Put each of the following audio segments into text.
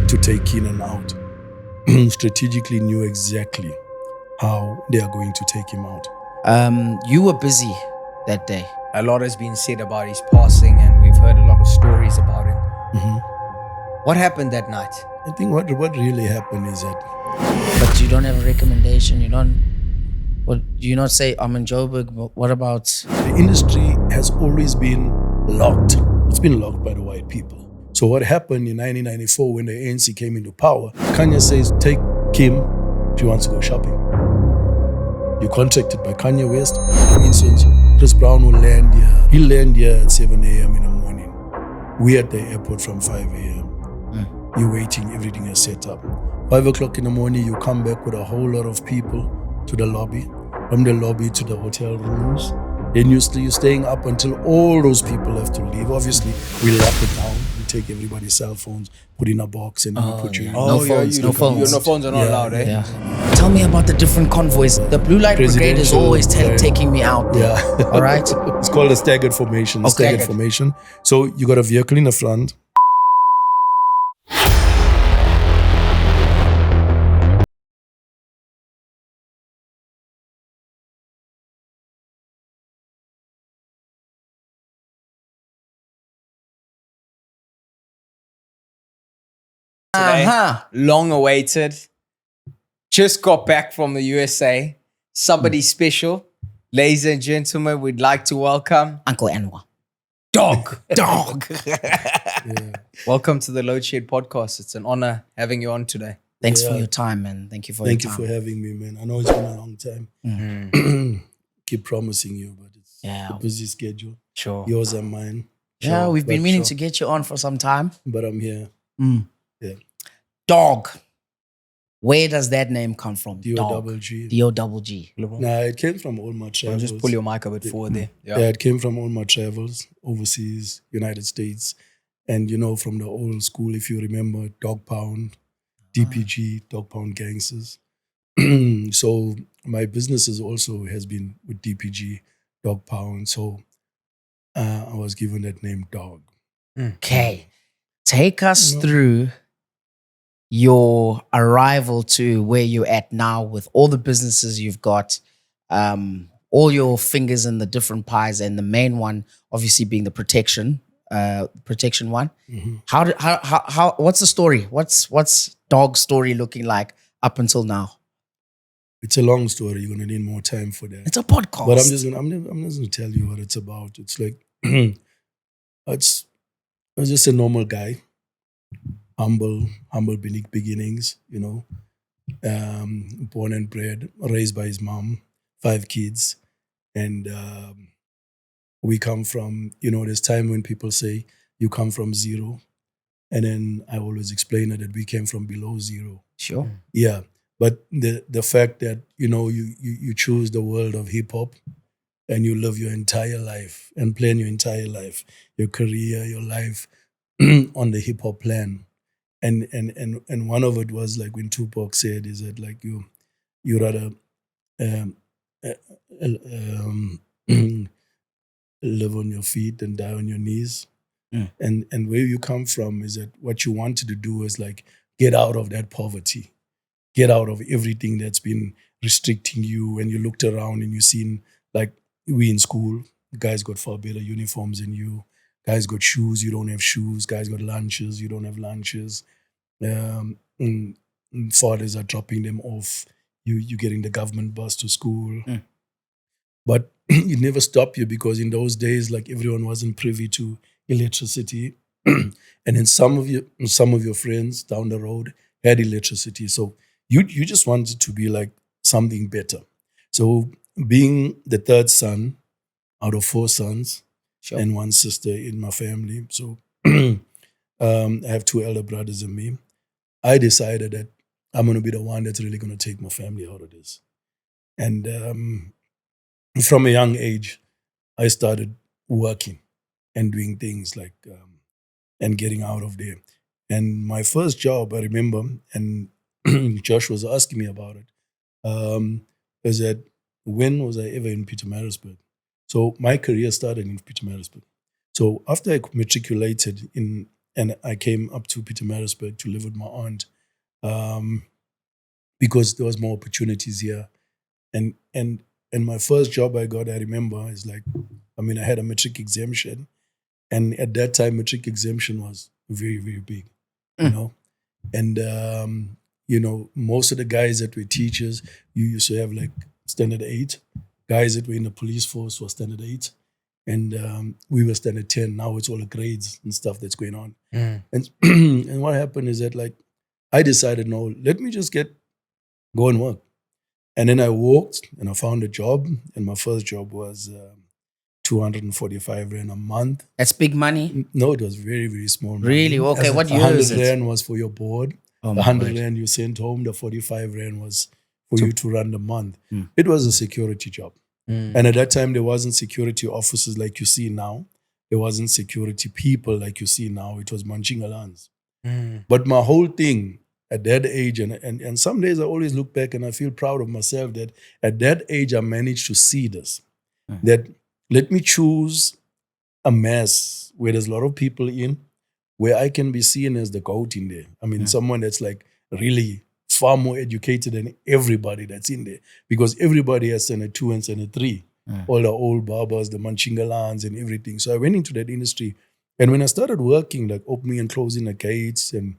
to take in and out, strategically knew exactly how they are going to take him out. You were busy that day. A lot has been said about his passing, and we've heard a lot of stories about him. What happened that night? I think what really happened is that But you don't have a recommendation. You don't. What do you not say? I'm in Joburg. What about? the industry has always been locked. It's been locked by the white people. So what happened in 1994 when the ANC came into power, Kanye says, take Kim if she wants to go shopping. You're contracted by Kanye West. For instance, Chris Brown will land here. He'll land here at 7 a.m. in the morning. We're at the airport from 5 a.m. You're waiting, everything is set up. 5 o'clock in the morning, you come back with a whole lot of people to the lobby. From the lobby to the hotel rooms. Then you're staying up until all those people have to leave. Obviously, we lock it down. We take everybody's cell phones, put in a box, and we put you in. No phones. No phones. No phones are not allowed, eh? Yeah. Tell me about the different convoys. The Blue Light Brigade is always taking me out there. Yeah. All right. It's called a staggered formation. Staggered formation. So you got a vehicle in the front. Long awaited. Just got back from the USA. Somebody special. Ladies and gentlemen, we'd like to welcome Uncle Anwar Dogg. Yeah. Welcome to the Load Shed podcast. It's an honor having you on today. Thanks for your time, man. Thank you for Thank your you time. for having me, man. I know it's been a long time. Keep promising you, but it's a busy schedule. Sure. Yours and mine. Yeah, we've been But meaning to get you on for some time. But I'm here. Yeah. Dog. Where does that name come from? D-O-double-G. D-O-double-G. Nah, it came from all my I'll travels. just pull your mic a bit forward there. Yeah, it came from all my travels overseas, United States. And, you know, from the old school, if you remember, Dog Pound, DPG, Dog Pound Gangsters. So my businesses also has been with DPG, Dog Pound. So I was given that name, Dog. Okay. Take us through your arrival to where you're at now with all the businesses you've got, all your fingers in the different pies, and the main one obviously being the protection one. How what's the story? What's Dog's story looking like up until now? It's a long story. You're gonna need more time for that. It's a podcast. But I'm just gonna tell you what it's about. It's like I was just a normal guy, humble beginnings, you know. Born and bred, raised by his mom, 5 kids, and we come from, you know, there's time when people say you come from zero, and then I always explain that we came from below zero. Sure. Yeah, but the fact that, you know, you choose the world of hip hop, and you live your entire life and plan your entire life, your career, your life on the hip hop plan. And one of it was like when Tupac said, is that like you rather live on your feet than die on your knees. And where you come from is that what you wanted to do is like get out of that poverty, get out of everything that's been restricting you. And you looked around and you seen, like, we in school, guys got far better uniforms than you. Guys got shoes, you don't have shoes. Guys got lunches, you don't have lunches. Fathers are dropping them off. You getting the government bus to school. But it never stopped you, because in those days, like, everyone wasn't privy to electricity. And then some of your friends down the road had electricity. So you just wanted to be like something better. So being the third son out of 4 sons, and 1 sister in my family. So I have 2 elder brothers and me. I decided that I'm going to be the one that's really going to take my family out of this. And from a young age, I started working and doing things like, and getting out of there. And my first job, I remember, and Josh was asking me about it, is that when was I ever in Pietermaritzburg? So my career started in Pietermaritzburg. So after I matriculated in and I came up to Pietermaritzburg to live with my aunt, because there was more opportunities here. And my first job I got, I remember, is like, I mean, I had a matric exemption, and at that time, matric exemption was very, very big, you know. And most of the guys that were teachers, you used to have like standard 8. Guys that were in the police force were standard 8, and we were standard 10. Now it's all the grades and stuff that's going on. And and what happened is that, like, I decided, no, let me just go and work. And then I walked and I found a job, and my first job was 245 rand a month. That's big money. No, it was very, very small money. Really? Okay, what year 100 is it? rand was for your board. Oh, The my 100 word. rand you sent home, the 45 rand was for you to run the month. It was a security job. And at that time, there wasn't security officers like you see now. There wasn't security people like you see now. It was Manchingalans. But my whole thing at that age, and some days I always look back and I feel proud of myself that at that age I managed to see this. That let me choose a mess where there's a lot of people in, where I can be seen as the goat in there. I mean, someone that's like really far more educated than everybody that's in there, because everybody has Senate 2 and Senate 3. All the old barbers, the Manchingalans and everything. So I went into that industry. And when I started working, like opening and closing the gates, and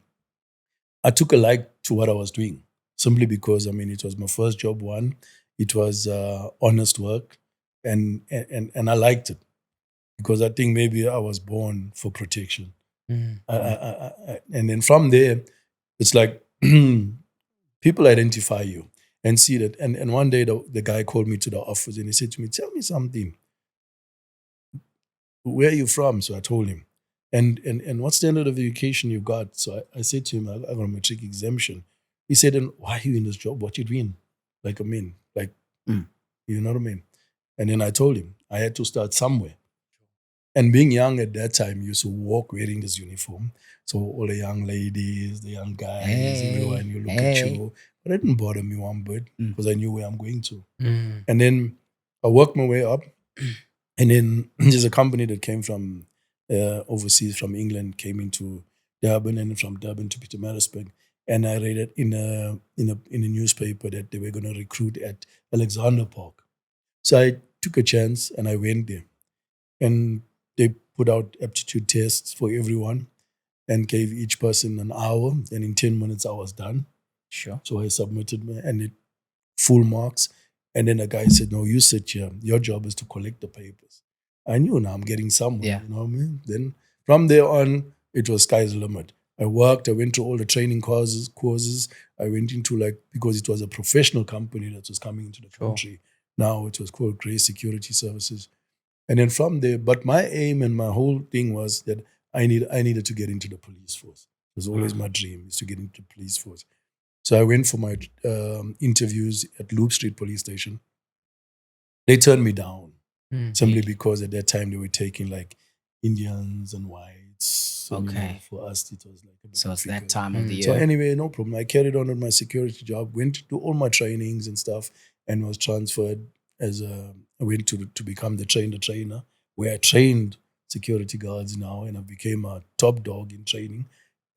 I took a like to what I was doing, simply because, I mean, it was my first job, one. It was honest work, and I liked it, because I think maybe I was born for protection. And then from there, it's like people identify you and see that. And one day the guy called me to the office and he said to me, tell me something. Where are you from? So I told him. And what standard of education you got? So I said to him, I got a matric exemption. He said, and why are you in this job? What you doing? Like, I mean, like, you know what I mean? And then I told him I had to start somewhere. And being young at that time, you used to walk wearing this uniform. So all the young ladies, the young guys, everyone, you look at you. But it didn't bother me one bit, because I knew where I'm going to. And then I worked my way up. And then there's a company that came from overseas, from England, came into Durban, and from Durban to Pietermaritzburg. And I read it in a newspaper that they were going to recruit at Alexander Park. So I took a chance and I went there. And they put out aptitude tests for everyone and gave each person an hour. And in 10 minutes, I was done. Sure. So I submitted and it full marks. And then the guy said, no, you sit here. Your job is to collect the papers. I knew now I'm getting somewhere. Yeah. You know what I mean? Then from there on, it was sky's the limit. I worked. I went to all the training courses. I went into, like, because it was a professional company that was coming into the country. Now it was called Grace Security Services. And then from there, but my aim and my whole thing was that I needed to get into the police force. It was always my dream, is to get into the police force. So I went for my interviews at Loop Street Police Station. They turned me down simply because at that time they were taking like Indians and whites. So, you know, for us, it was like a bit So it's difficult. that time of the year. So anyway, no problem. I carried on with my security job, went to do all my trainings and stuff, and was transferred I went to become the trainer, where I trained security guards now, and I became a top dog in training.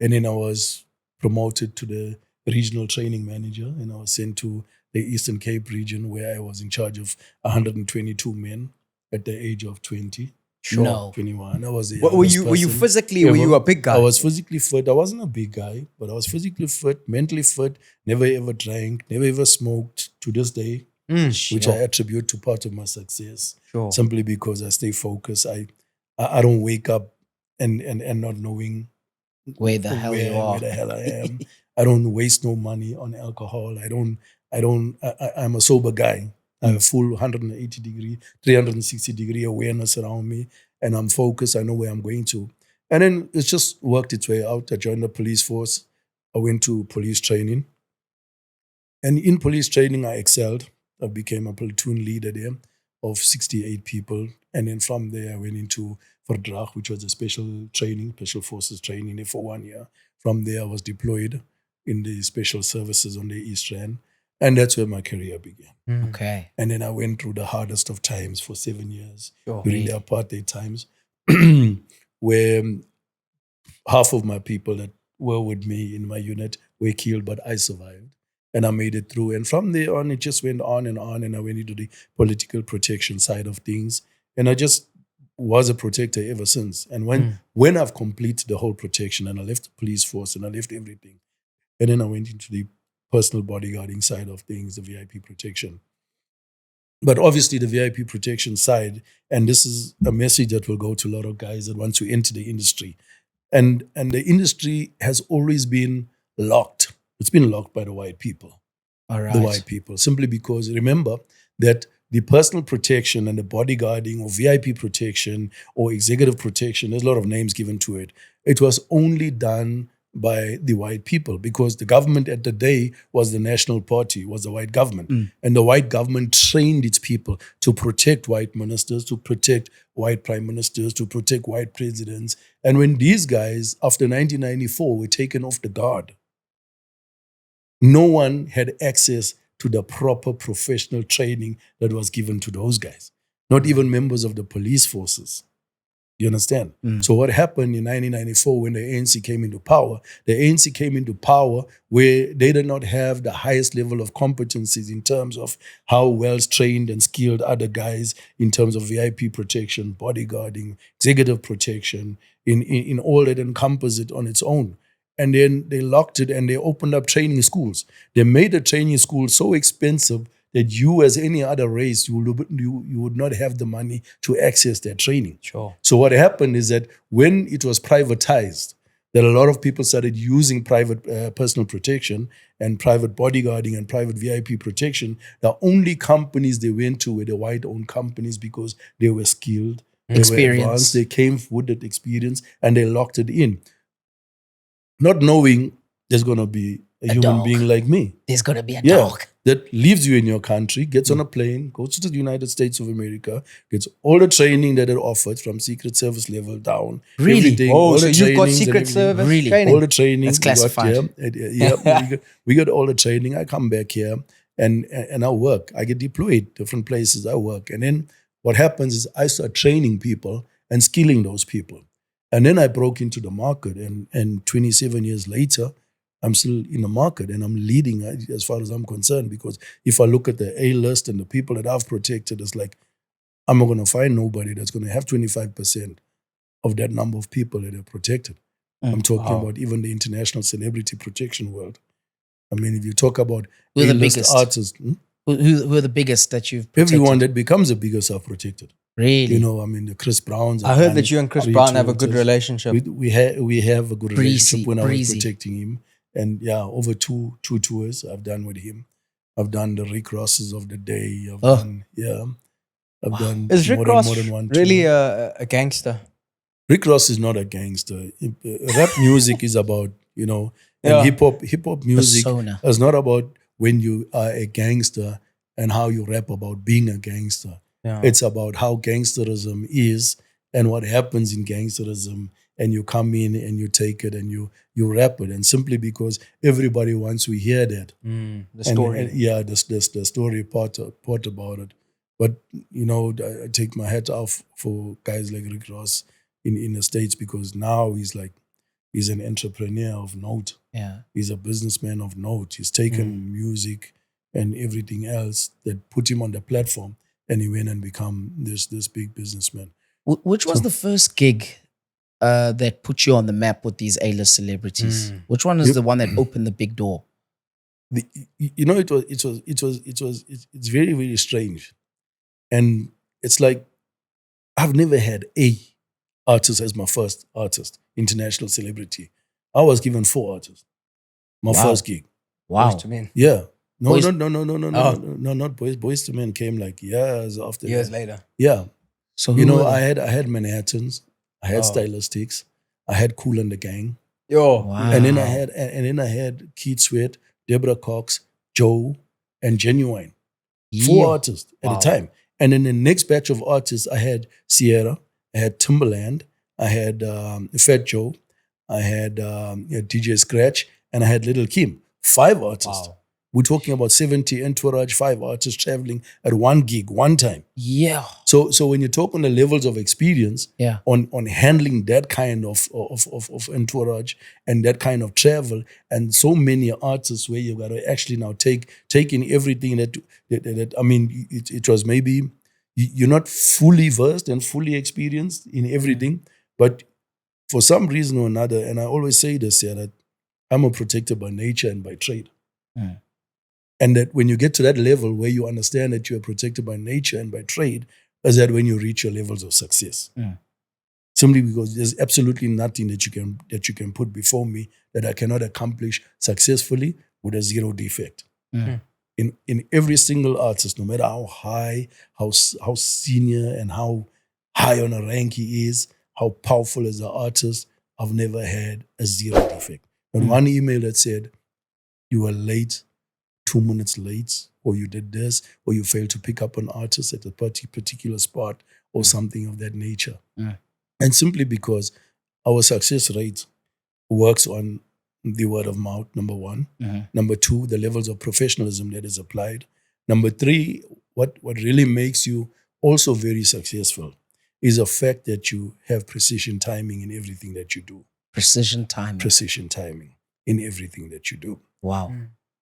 And then I was promoted to the regional training manager, and I was sent to the Eastern Cape region, where I was in charge of 122 men at the age of 20. No. 21. I was the What, were youngest you person physically, were ever. you a big guy? I was physically fit. I wasn't a big guy, but I was physically fit, mentally fit, never ever drank, never ever smoked to this day, which I attribute to part of my success. Sure. Simply because I stay focused. I don't wake up and not knowing Where the hell you are. where the hell I am. I don't waste no money on alcohol. I'm a sober guy. I have a full 180 degree, 360 degree awareness around me, and I'm focused. I know where I'm going to. And then it's just worked its way out. I joined the police force. I went to police training. And in police training, I excelled. I became a platoon leader there of 68 people. And then from there, I went into Verdrag, which was a special forces training there for 1 year. From there, I was deployed in the special services on the East Rand. And that's where my career began. Okay. And then I went through the hardest of times for 7 years Sure. during the apartheid times, where half of my people that were with me in my unit were killed, but I survived. And I made it through. And from there on, it just went on. And I went into the political protection side of things. And I just was a protector ever since. And when I've completed the whole protection and I left the police force and I left everything, and then I went into the personal bodyguarding side of things, the VIP protection. But obviously the VIP protection side, and this is a message that will go to a lot of guys that want to enter the industry. And the industry has always been locked. It's been locked by the white people. All right. The white people. Simply because remember that the personal protection and the bodyguarding or VIP protection or executive protection, there's a lot of names given to it. It was only done by the white people because the government at the day was the National Party, was the white government. And the white government trained its people to protect white ministers, to protect white prime ministers, to protect white presidents. And when these guys, after 1994, were taken off the guard, no one had access to the proper professional training that was given to those guys. Not even members of the police forces. You understand? So what happened in 1994 when the ANC came into power, the ANC came into power where they did not have the highest level of competencies in terms of how well trained and skilled other guys in terms of VIP protection, bodyguarding, executive protection, in all that encompassed it on its own. And then they locked it and they opened up training schools. They made the training school so expensive that you, as any other race, you would not have the money to access their training. Sure. So what happened is that when it was privatized, that a lot of people started using private personal protection and private bodyguarding and private VIP protection. The only companies they went to were the white-owned companies because they were skilled, they were advanced, they came with that experience, and they locked it in. Not knowing there's going to be a human dog. being like me. There's going to be a dog. That leaves you in your country, gets on a plane, goes to the United States of America, gets all the training that it offers from Secret Service level down. Really? Everything, Oh, all so the you've got trainings and Secret everything. Service Really? training? All the training. That's classified. We got all the training. I come back here and I work. I get deployed different places. I work. And then what happens is I start training people and skilling those people. And then I broke into the market. And 27 years later, I'm still in the market and I'm leading as far as I'm concerned, because if I look at the A-list and the people that I've protected, it's like, I'm not going to find nobody that's going to have 25% of that number of people that are protected. I'm talking about even the international celebrity protection world. I mean, if you talk about Who are the A-list biggest? artists, Who are the biggest that you've protected? everyone that becomes the biggest are protected. Really? You know, I mean, the Chris Browns. I heard that you and Chris Brown have a good relationship. We have a good relationship when I was breezy. protecting him. And yeah, over two tours I've done with him. I've done the Rick Rosses of the day. I've done Is Rick more Ross than one really tour. a gangster? Rick Ross is not a gangster. Rap music is about, and hip hop music Persona. is not about when you are a gangster and how you rap about being a gangster. Yeah. It's about how gangsterism is and what happens in gangsterism, and you come in and you take it and you rap it, and simply because everybody wants to hear that. The story. The story part about it. But I take my hat off for guys like Rick Ross in the States, because now he's an entrepreneur of note. Yeah. He's a businessman of note. He's taken music and everything else that put him on the platform, and he went and become this big businessman. Which was the first gig that put you on the map with these A-list celebrities? Which one is the one that opened the big door? It's very, very strange. And it's like, I've never had a artist as my first artist, international celebrity. I was given 4 artists. My first gig. Wow. Boyz II Men. Yeah. No, Boys- not Boys. Boys to Men came like years after Years that. later. Yeah. So who were they? I had Manhattans, I had Stylistics, I had Kool and the Gang, Yo. Wow. and then I had Keith Sweat, Deborah Cox, Joe, and Genuine. 4 artists at a time. And then the next batch of artists, I had Sierra, I had Timbaland, I had Fat Joe, I had DJ Scratch, and I had Little Kim. 5 artists. Wow. We're talking about 70 entourage, 5 artists traveling at one gig, one time. Yeah. So when you talk on the levels of experience, Yeah. on handling that kind of entourage and that kind of travel, and so many artists where you got to actually now take in everything that I mean, it was maybe you're not fully versed and fully experienced in everything, but for some reason or another, and I always say this, yeah, that I'm a protector by nature and by trade. And that when you get to that level where you understand that you are protected by nature and by trade, is that when you reach your levels of success. Simply because there's absolutely nothing that you can put before me that I cannot accomplish successfully with a zero defect. In every single artist, no matter how high, how senior and how high on a rank he is, how powerful as an artist, I've never had a zero defect. Not one email that said, you were late, 2 minutes late, or you did this, or you failed to pick up an artist at a particular spot, or something of that nature. And simply because our success rate works on the word of mouth, number one. Number two, the levels of professionalism that is applied. Number three, what really makes you also very successful is the fact that you have precision timing in everything that you do. Precision timing. Precision timing in everything that you do. Wow.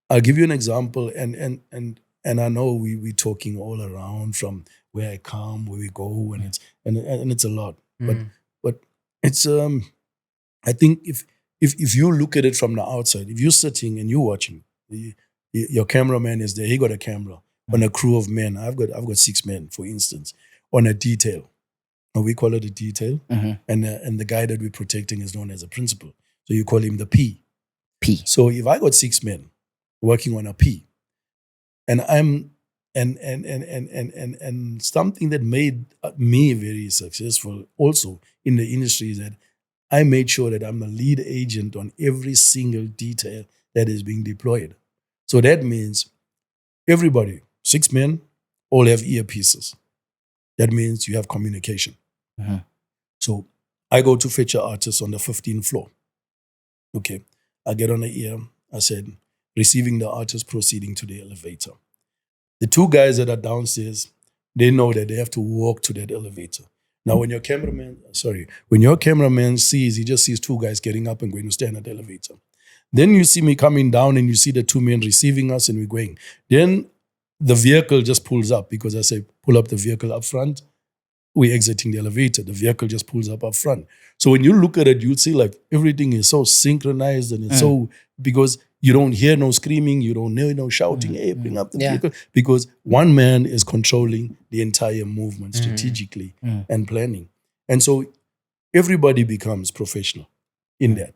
I'll give you an example, and I know we're talking all around from where I come, where we go, and it's a lot. But it's I think if you look at it from the outside, if you're sitting and you're watching, your cameraman is there. He got a camera on a crew of men. I've got 6 men, for instance, on a detail. And we call it a detail, and the guy that we're protecting is known as a principal. So you call him the P. So if I got 6 men working on a P, and I'm and something that made me very successful also in the industry is that I made sure that I'm the lead agent on every single detail that is being deployed. So that means everybody, 6 men, all have earpieces. That means you have communication. So I go to fetch an artist on the 15th floor. Okay, I get on the ear. I said, receiving the artist, proceeding to the elevator. The 2 guys that are downstairs, they know that they have to walk to that elevator. Now, when your cameraman sees, he just sees 2 guys getting up and going to stand at the elevator. Then you see me coming down and you see the 2 men receiving us and we're going. Then the vehicle just pulls up because I say, pull up the vehicle up front. We're exiting the elevator. The vehicle just pulls up front. So when you look at it, you'll see like everything is so synchronized and it's so, because you don't hear no screaming, you don't hear no shouting, hey, bring up the vehicle. Because one man is controlling the entire movement strategically and planning. And so everybody becomes professional in that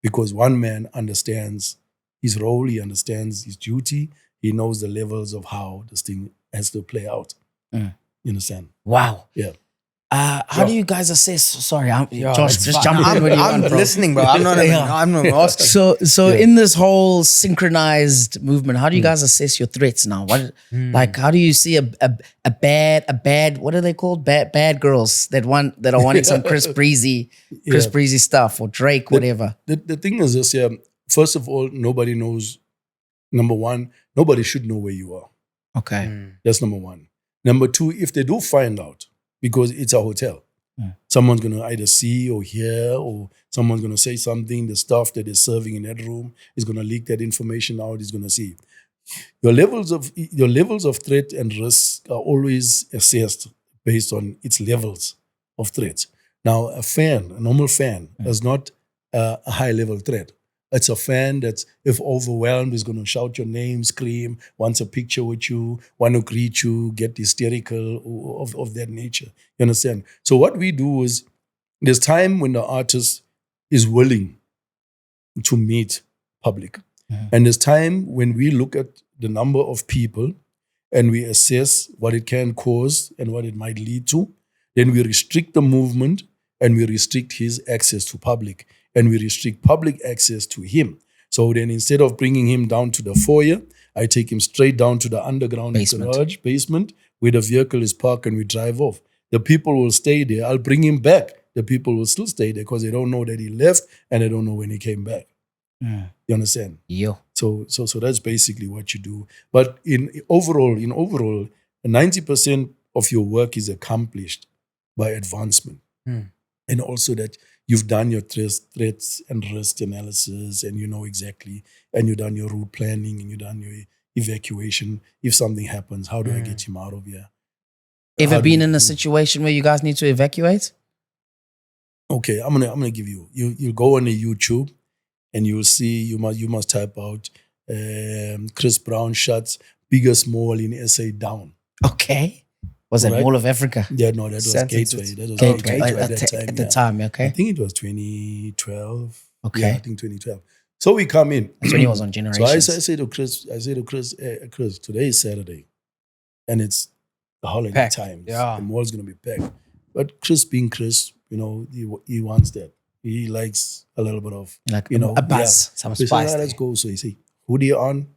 because one man understands his role, he understands his duty, he knows the levels of how this thing has to play out. You understand? Wow. Yeah. How do you guys assess? Sorry, Josh, it's just fine. jump in when you I'm want, bro. listening, bro. I'm not asking. So in this whole synchronized movement, how do you guys assess your threats now? What like how do you see a bad what are they called? Bad girls that are wanting some Chris Breezy stuff or Drake, whatever. The thing is this, yeah. First of all, nobody knows. Number one, nobody should know where you are. Okay. That's number one. Number two, if they do find out, because it's a hotel, someone's going to either see or hear, or someone's going to say something, the staff that is serving in that room is going to leak that information out, is going to see. Your levels of threat and risk are always assessed based on its levels of threats. Now, a normal fan, is not a high-level threat. It's a fan that, if overwhelmed, is going to shout your name, scream, wants a picture with you, want to greet you, get hysterical of that nature. You understand? So what we do is, there's time when the artist is willing to meet public. And there's time when we look at the number of people and we assess what it can cause and what it might lead to. Then we restrict the movement and we restrict his access to public. And we restrict public access to him. So then instead of bringing him down to the foyer, I take him straight down to the underground garage, basement, where the vehicle is parked and we drive off. The people will stay there. I'll bring him back. The people will still stay there because they don't know that he left and they don't know when he came back. You understand? Yo. So that's basically what you do. But in overall, 90% of your work is accomplished by advancement. And also that you've done your threats and risk analysis, and you know exactly, and you've done your route planning, and you've done your evacuation. If something happens, how do I get him out of here? Ever How do been you- in a situation where you guys need to evacuate? Okay, I'm gonna give you go on a YouTube, and you'll see, you must type out Chris Brown shots biggest mall in SA down. Okay. Was it Alright. Mall of Africa? Yeah, no, that was Sounds Gateway. interesting. That was Gateway. Gateway At at that time. at the yeah. time, I okay. think it was 2012. Okay. Yeah, I think 2012. So we come in. That's when he was on So Generations. I say to Chris, Chris, today is Saturday, and it's the holiday Packed, times. yeah. The mall's gonna be packed. But Chris, being Chris, he wants that. He likes a little bit of, Like a buzz. Some So he said, spice. let's go. So he say, hoodie on.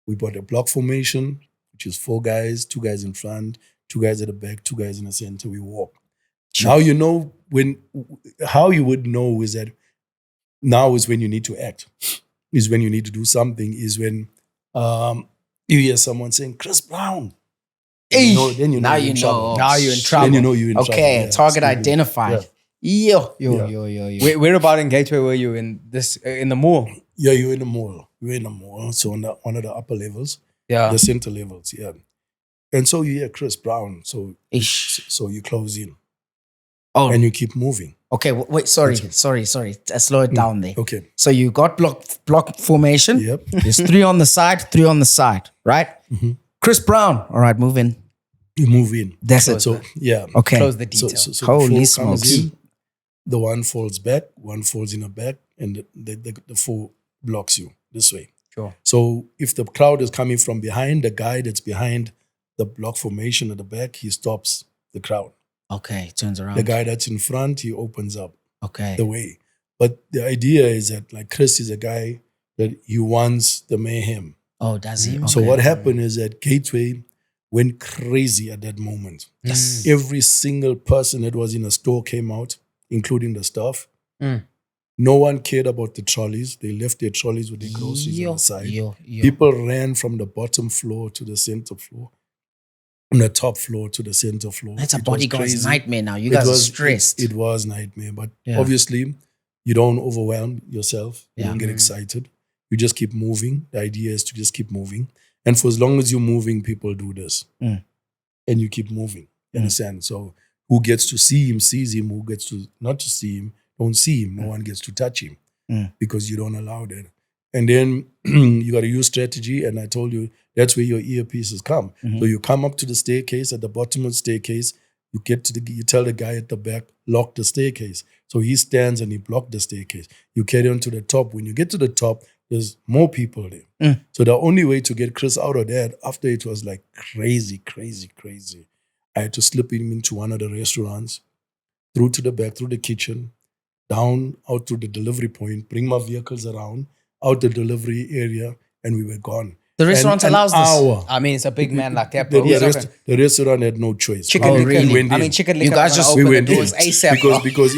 We bought a block formation, which is 4 guys, 2 guys in front, 2 guys at the back, 2 guys in the center. We walk. Now you know how you would know is that now is when you need to act, is when you need to do something, is when you hear someone saying, Chris Brown. Then you know Now you're you in trouble. know. Now you're in trouble. Then you know you're in trouble. Okay, Yeah, target absolutely. identified. Yeah. Yo. Where about in Gateway were you in this in the mall? Yeah, you're in the mall. You're in the mall. So on one of the upper levels, Yeah. the center levels, yeah. And so you hear Chris Brown. So Ish. you close in Oh, and you keep moving. okay. Wait, sorry. Slow it down there. Okay. So you got block formation. Yep. There's 3 on the side, right? Mhm. Chris Brown. All right, move in. You move in. That's it. So yeah. Okay. Close the So, detail. so Holy the 4 comes smokes. in, the one falls back, one falls in the back, and the 4 blocks you this way. Sure. So if the crowd is coming from behind, the guy that's behind the block formation at the back, he stops the crowd. Okay, turns around. The guy that's in front, he opens up Okay. the way. But the idea is that, like, Chris is a guy that he wants the mayhem. Oh, does he? So Okay. what happened is that Gateway went crazy at that moment. Yes. Every single person that was in a store came out, including the staff. Mm. No one cared about the trolleys. They left their trolleys with their groceries on the side. Yo. People ran from the bottom floor to the center floor, from the top floor to the center floor. That's a It was bodyguard's crazy. nightmare now. You guys are stressed. It was nightmare, but Yeah. obviously you don't overwhelm yourself. You Yeah. don't get Mm. excited. You just keep moving. The idea is to just keep moving. And for as long as you're moving, people do this. Mm. And you keep moving. You understand? So who gets to see him, sees him. Who gets to not to see him, don't see him. No one gets to touch him because you don't allow that. And then you got to use strategy. And I told you, that's where your earpieces come. So you come up to the staircase. At the bottom of the staircase, you tell the guy at the back, lock the staircase. So he stands and he blocked the staircase. You carry on to the top. When you get to the top, there's more people there. So the only way to get Chris out of that, after it was like crazy, I had to slip him into one of the restaurants, through to the back, through the kitchen, down, out to the delivery point, bring my vehicles around, out the delivery area, and we were gone. The restaurant An allows this. hour. I mean, it's a big man like that, The, bro. the He's not rest- gonna- the restaurant had no choice. Chicken Oh, licker. really? went I in. mean, chicken You licker. guys gonna just- open we the went in doors ASAP. bro. because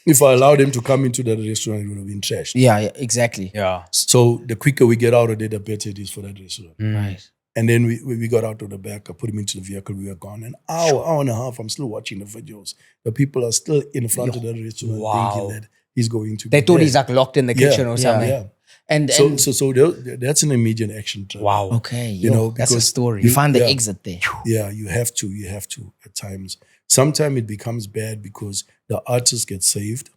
if I allowed him to come into the restaurant, it would have been trashed. Yeah, exactly. Yeah. So the quicker we get out of there, the better it is for that restaurant. Right. And then we got out of the back. I put him into the vehicle. We were gone. An hour and a half. I'm still watching the videos. The people are still in front of the restaurant Wow. thinking that he's going to. They be thought there. he's like locked in the kitchen or something. Yeah. And That's an immediate action. Trevor. Wow. okay, You know, That's a because story. you find the yeah. exit there. Yeah, you have to at times. Sometimes it becomes bad because the artists get saved,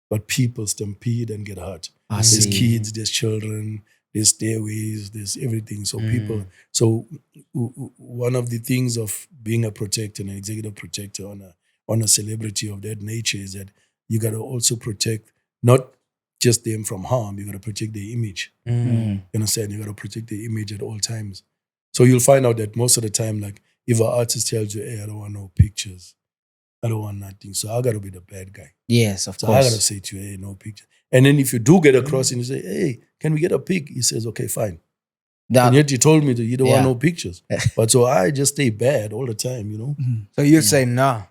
but people stampede and get hurt. I There's see. kids, there's children, there's stairways, there's everything. So people, so one of the things of being a protector, an executive protector on a celebrity of that nature is that you got to also protect not just them from harm, you got to protect their image. You understand? You got to protect their image at all times. So you'll find out that most of the time, like if an artist tells you, hey, I don't want no pictures, I don't want nothing. So I got to be the bad guy. Yes, of So I got to course. say to you, hey, no picture. And then if you do get across and you say, hey, can we get a pic? He says, okay, fine. Now, And yet you told me that you don't Yeah. want no pictures. But so I just stay bad all the time, you know? So you'd say, nah.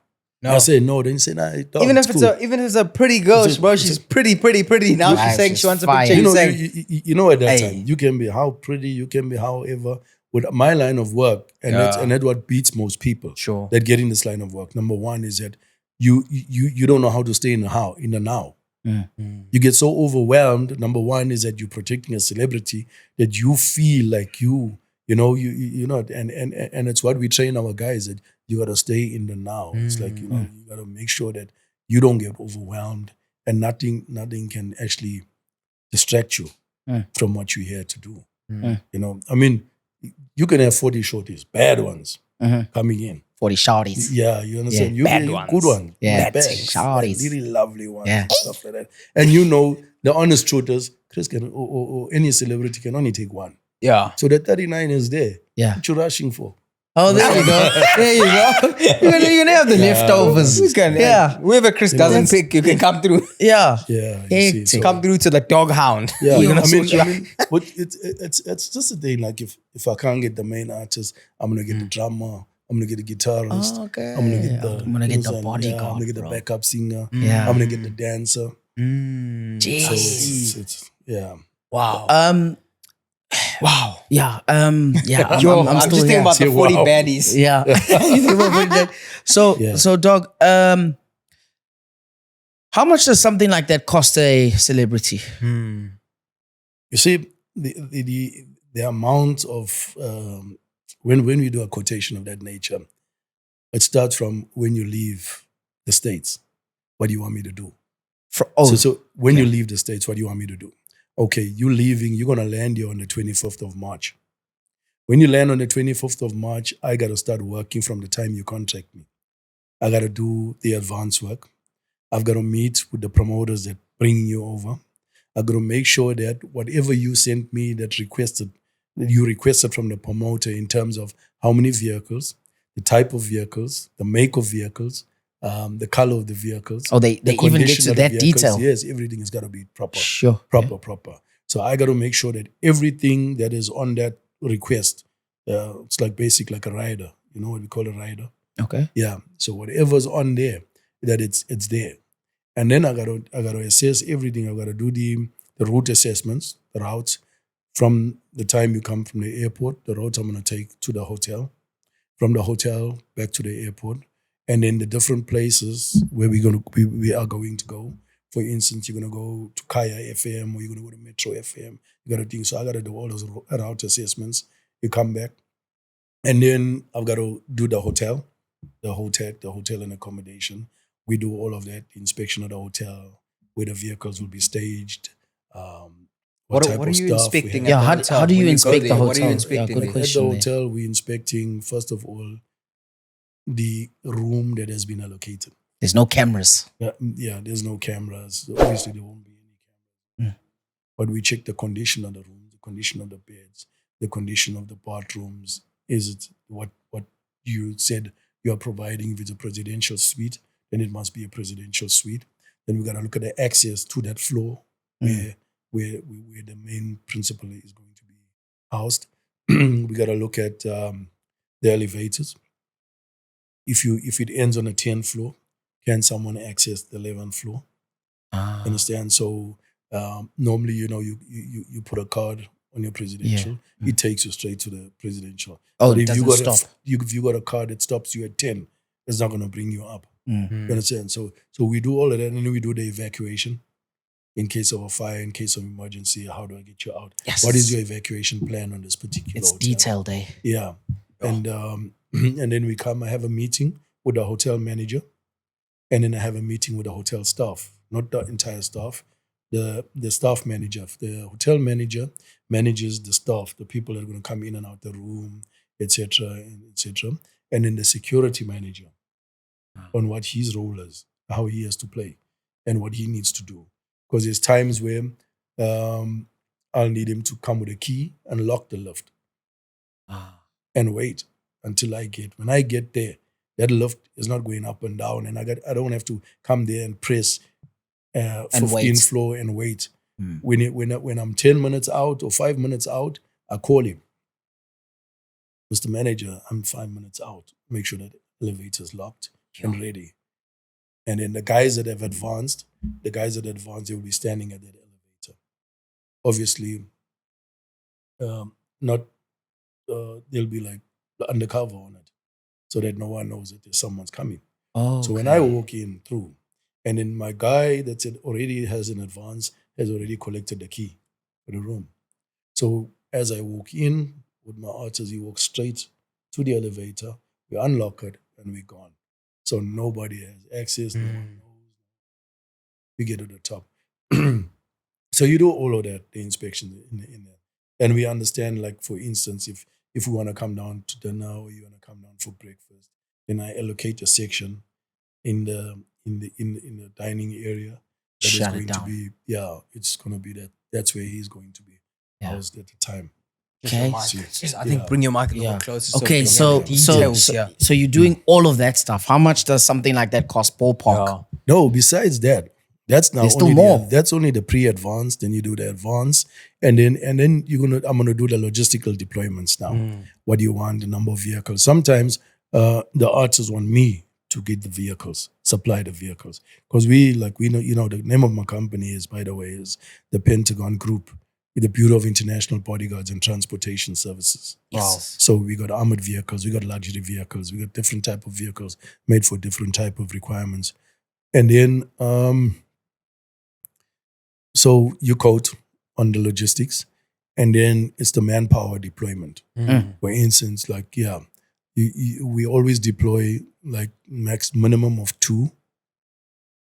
No. I say no. Then you say, nah, dog, even if it's it's cool. even if it's a pretty girl, It's a- bro, it's she's a- pretty. Now Life she's saying is she wants a fire. picture. you You're know, saying, you know, at that Hey. time, you can be how pretty, you can be however. With my line of work, and that's what beats most people sure. that get in this line of work. Number one is that you don't know how to stay in the now. You get so overwhelmed. Number one is that you're protecting a celebrity that you feel like you know, and it's what we train our guys that you gotta stay in the now. It's like, you know, you gotta make sure that you don't get overwhelmed and nothing can actually distract you from what you're here to do. You know, I mean, you can have 40 shorties, bad ones coming in. 40 shorties. Yeah, you understand? You Bad get ones. good ones. Yeah, bad, shorties. really lovely ones Yeah. and stuff like that. And you know, the honest truth is, Chris can, or any celebrity can only take one. Yeah. So the 39 is there. Yeah. What you rushing for? Oh, there you go. There you go. You can have the leftovers. Yeah. Whoever Chris doesn't pick, you can come through. Yeah. Yeah, you see. Hectic. So, Come through to the dog hound. yeah, You're gonna I mean, sort you but it's just a thing. Like if I can't get the main artist, I'm gonna get the drummer. I'm gonna get the guitarist. Okay. I'm gonna get the I'm gonna get the I'm bodyguard, gonna get the bro. backup singer. Yeah. I'm gonna get the dancer. So Jeez. it's yeah. Wow. Wow. Yeah. Yeah. I'm I'm still just thinking here. about the Say, 40 wow. baddies. Yeah. You think about that? So, Yeah. so dog, how much does something like that cost a celebrity? You see, the amount of when we do a quotation of that nature, it starts from when you leave the States. What do you want me to do? So when you leave the States, what do you want me to do? Okay, you leaving, you're gonna land here on the 25th of March. When you land on the 25th of March, I gotta start working from the time you contract me. I gotta do the advance work. I've got to meet with the promoters that bring you over. I've got to make sure that whatever you sent me that you requested from the promoter in terms of how many vehicles, the type of vehicles, the make of vehicles, the color of the vehicles. Oh, they the even get condition to of the that vehicles. detail. Yes, everything has got to be proper. Sure. Proper. So I got to make sure that everything that is on that request, it's like basic, like a rider. You know what we call a rider? Okay. Yeah. So whatever's on there, that it's there. And then I gotta assess everything. I gotta do the route assessments, the routes from the time you come from the airport, the route I'm gonna take to the hotel, from the hotel back to the airport, and then the different places where we are going to go. For instance, you're gonna go to Kaya FM or you're gonna go to Metro FM. You gotta think. So I gotta do all those route assessments. You come back, and then I've got to do the hotel and accommodation. We do all of that, inspection of the hotel, where the vehicles will be staged. What type are of you staff we inspecting have. Yeah. at the How hotel? do you When go inspect the there, hotel? What are you inspecting? Yeah, good there? At the question. there. hotel, we're inspecting, first of all, the room that has been allocated. There's no cameras. Yeah, there's no cameras. Obviously, there won't be any cameras. But we check the condition of the room, the condition of the beds, the condition of the bathrooms. Is it what you said you are providing? If it's a presidential suite, then it must be a presidential suite. Then we got to look at the access to that floor where the main principal is going to be housed. We got to look at the elevators. If it ends on the 10th floor, can someone access the 11th floor? Understand? So normally, you put a card on your presidential. It takes you straight to the presidential. Oh, But it if you doesn't got stop. if you got a card that stops you at 10, it's not going to bring you up. Mm. You understand? So we do all of that, and then we do the evacuation in case of a fire, in case of emergency. How do I get you out? Yes. What is your evacuation plan on this particular It's hotel? detailed, eh? Yeah. And and then I have a meeting with the hotel manager, and then I have a meeting with the hotel staff, not the entire staff, the staff manager. The hotel manager manages the staff, the people that are going to come in and out the room, etc., etc. And then the security manager on what his role is, how he has to play, and what he needs to do. Because there's times where I'll need him to come with a key and lock the lift and wait until when I get there, that lift is not going up and down, and I don't have to come there and press 15th wait. floor and wait. When I'm 10 minutes out or 5 minutes out, I call him. Mr. Manager, I'm 5 minutes out. Make sure that the elevator's locked and ready. And then the guys that advanced, they will be standing at that elevator. Obviously, not they'll be like undercover on it, so that no one knows that there's someone's coming. Oh, So when I walk in through, and then my guy that's already has an advance has already collected the key for the room. So as I walk in with my artist, he walks straight to the elevator. We unlock it and we're gone. So nobody has access. No one knows. We get to the top. So you do all of that, the inspection in there. And we understand, like, for instance, if we want to come down to dinner or you want to come down for breakfast, then I allocate a section in the dining area that is Shut it going to down. be, it's going to be that. That's where he's going to be housed at the time. Okay. I think bring your mic a little closer. Okay, so so you're doing all of that stuff. How much does something like that cost ballpark? No, besides that, that's now There's still only more. that's only the pre-advanced. Then you do the advanced, and then I'm gonna do the logistical deployments now. What do you want? The number of vehicles. Sometimes the artists want me to get the vehicles, supply the vehicles, because we know the name of my company is, by the way, is the Pentagon Group, the Bureau of International Bodyguards and Transportation Services. Wow. So we got armored vehicles, we got luxury vehicles, we got different type of vehicles made for different type of requirements. And then, so you quote on the logistics, and then it's the manpower deployment. For instance, like, we always deploy like minimum of 2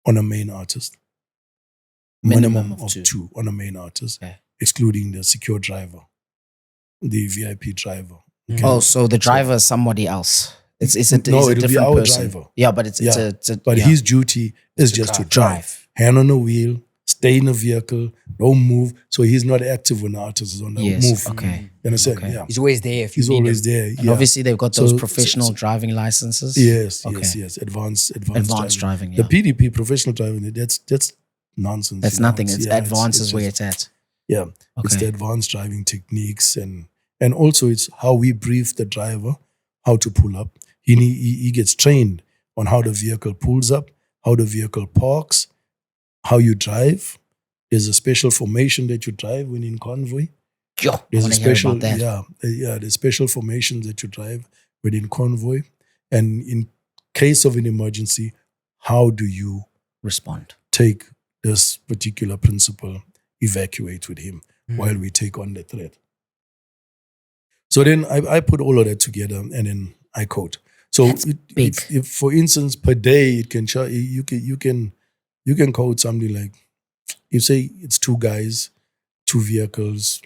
on a main artist. Minimum of two on a main artist, okay. Excluding the secure driver, the VIP driver. Okay? Oh, so the driver is somebody else. It's a it'll be different our person. driver. Yeah, but it's But his duty is just to drive. Hand on the wheel, stay in the vehicle, don't move. So he's not active when the artist is on the move. Okay. You understand? Okay. Yeah. He's always there. If you He's need always him. there. And obviously they've got those professional driving licenses. Yes, Okay. yes. Advanced driving. The PDP, professional driving, that's nonsense. That's nothing. It's advanced is where it's at. Yeah. Okay. It's the advanced driving techniques and also it's how we brief the driver how to pull up. He gets trained on how the vehicle pulls up, how the vehicle parks, how you drive. There's a special formation that you drive when in convoy. There's a special, there's special formations that you drive within convoy. And in case of an emergency, how do you respond? Take this particular principle, evacuate with him while we take on the threat. So then I put all of that together and then I code. So if for instance per day it can you can code something like, you say it's 2 guys, 2 vehicles,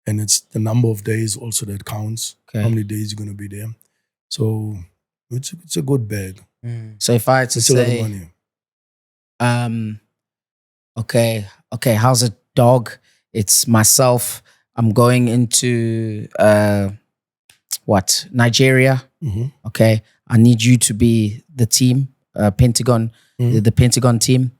and it's the number of days also that counts. Okay. How many days you're gonna be there? So it's a good bag. So if I had to it's a lot of say, money. Okay, how's it, Dog? It's myself. I'm going into Nigeria. Okay, I need you to be the team, Pentagon, the Pentagon team.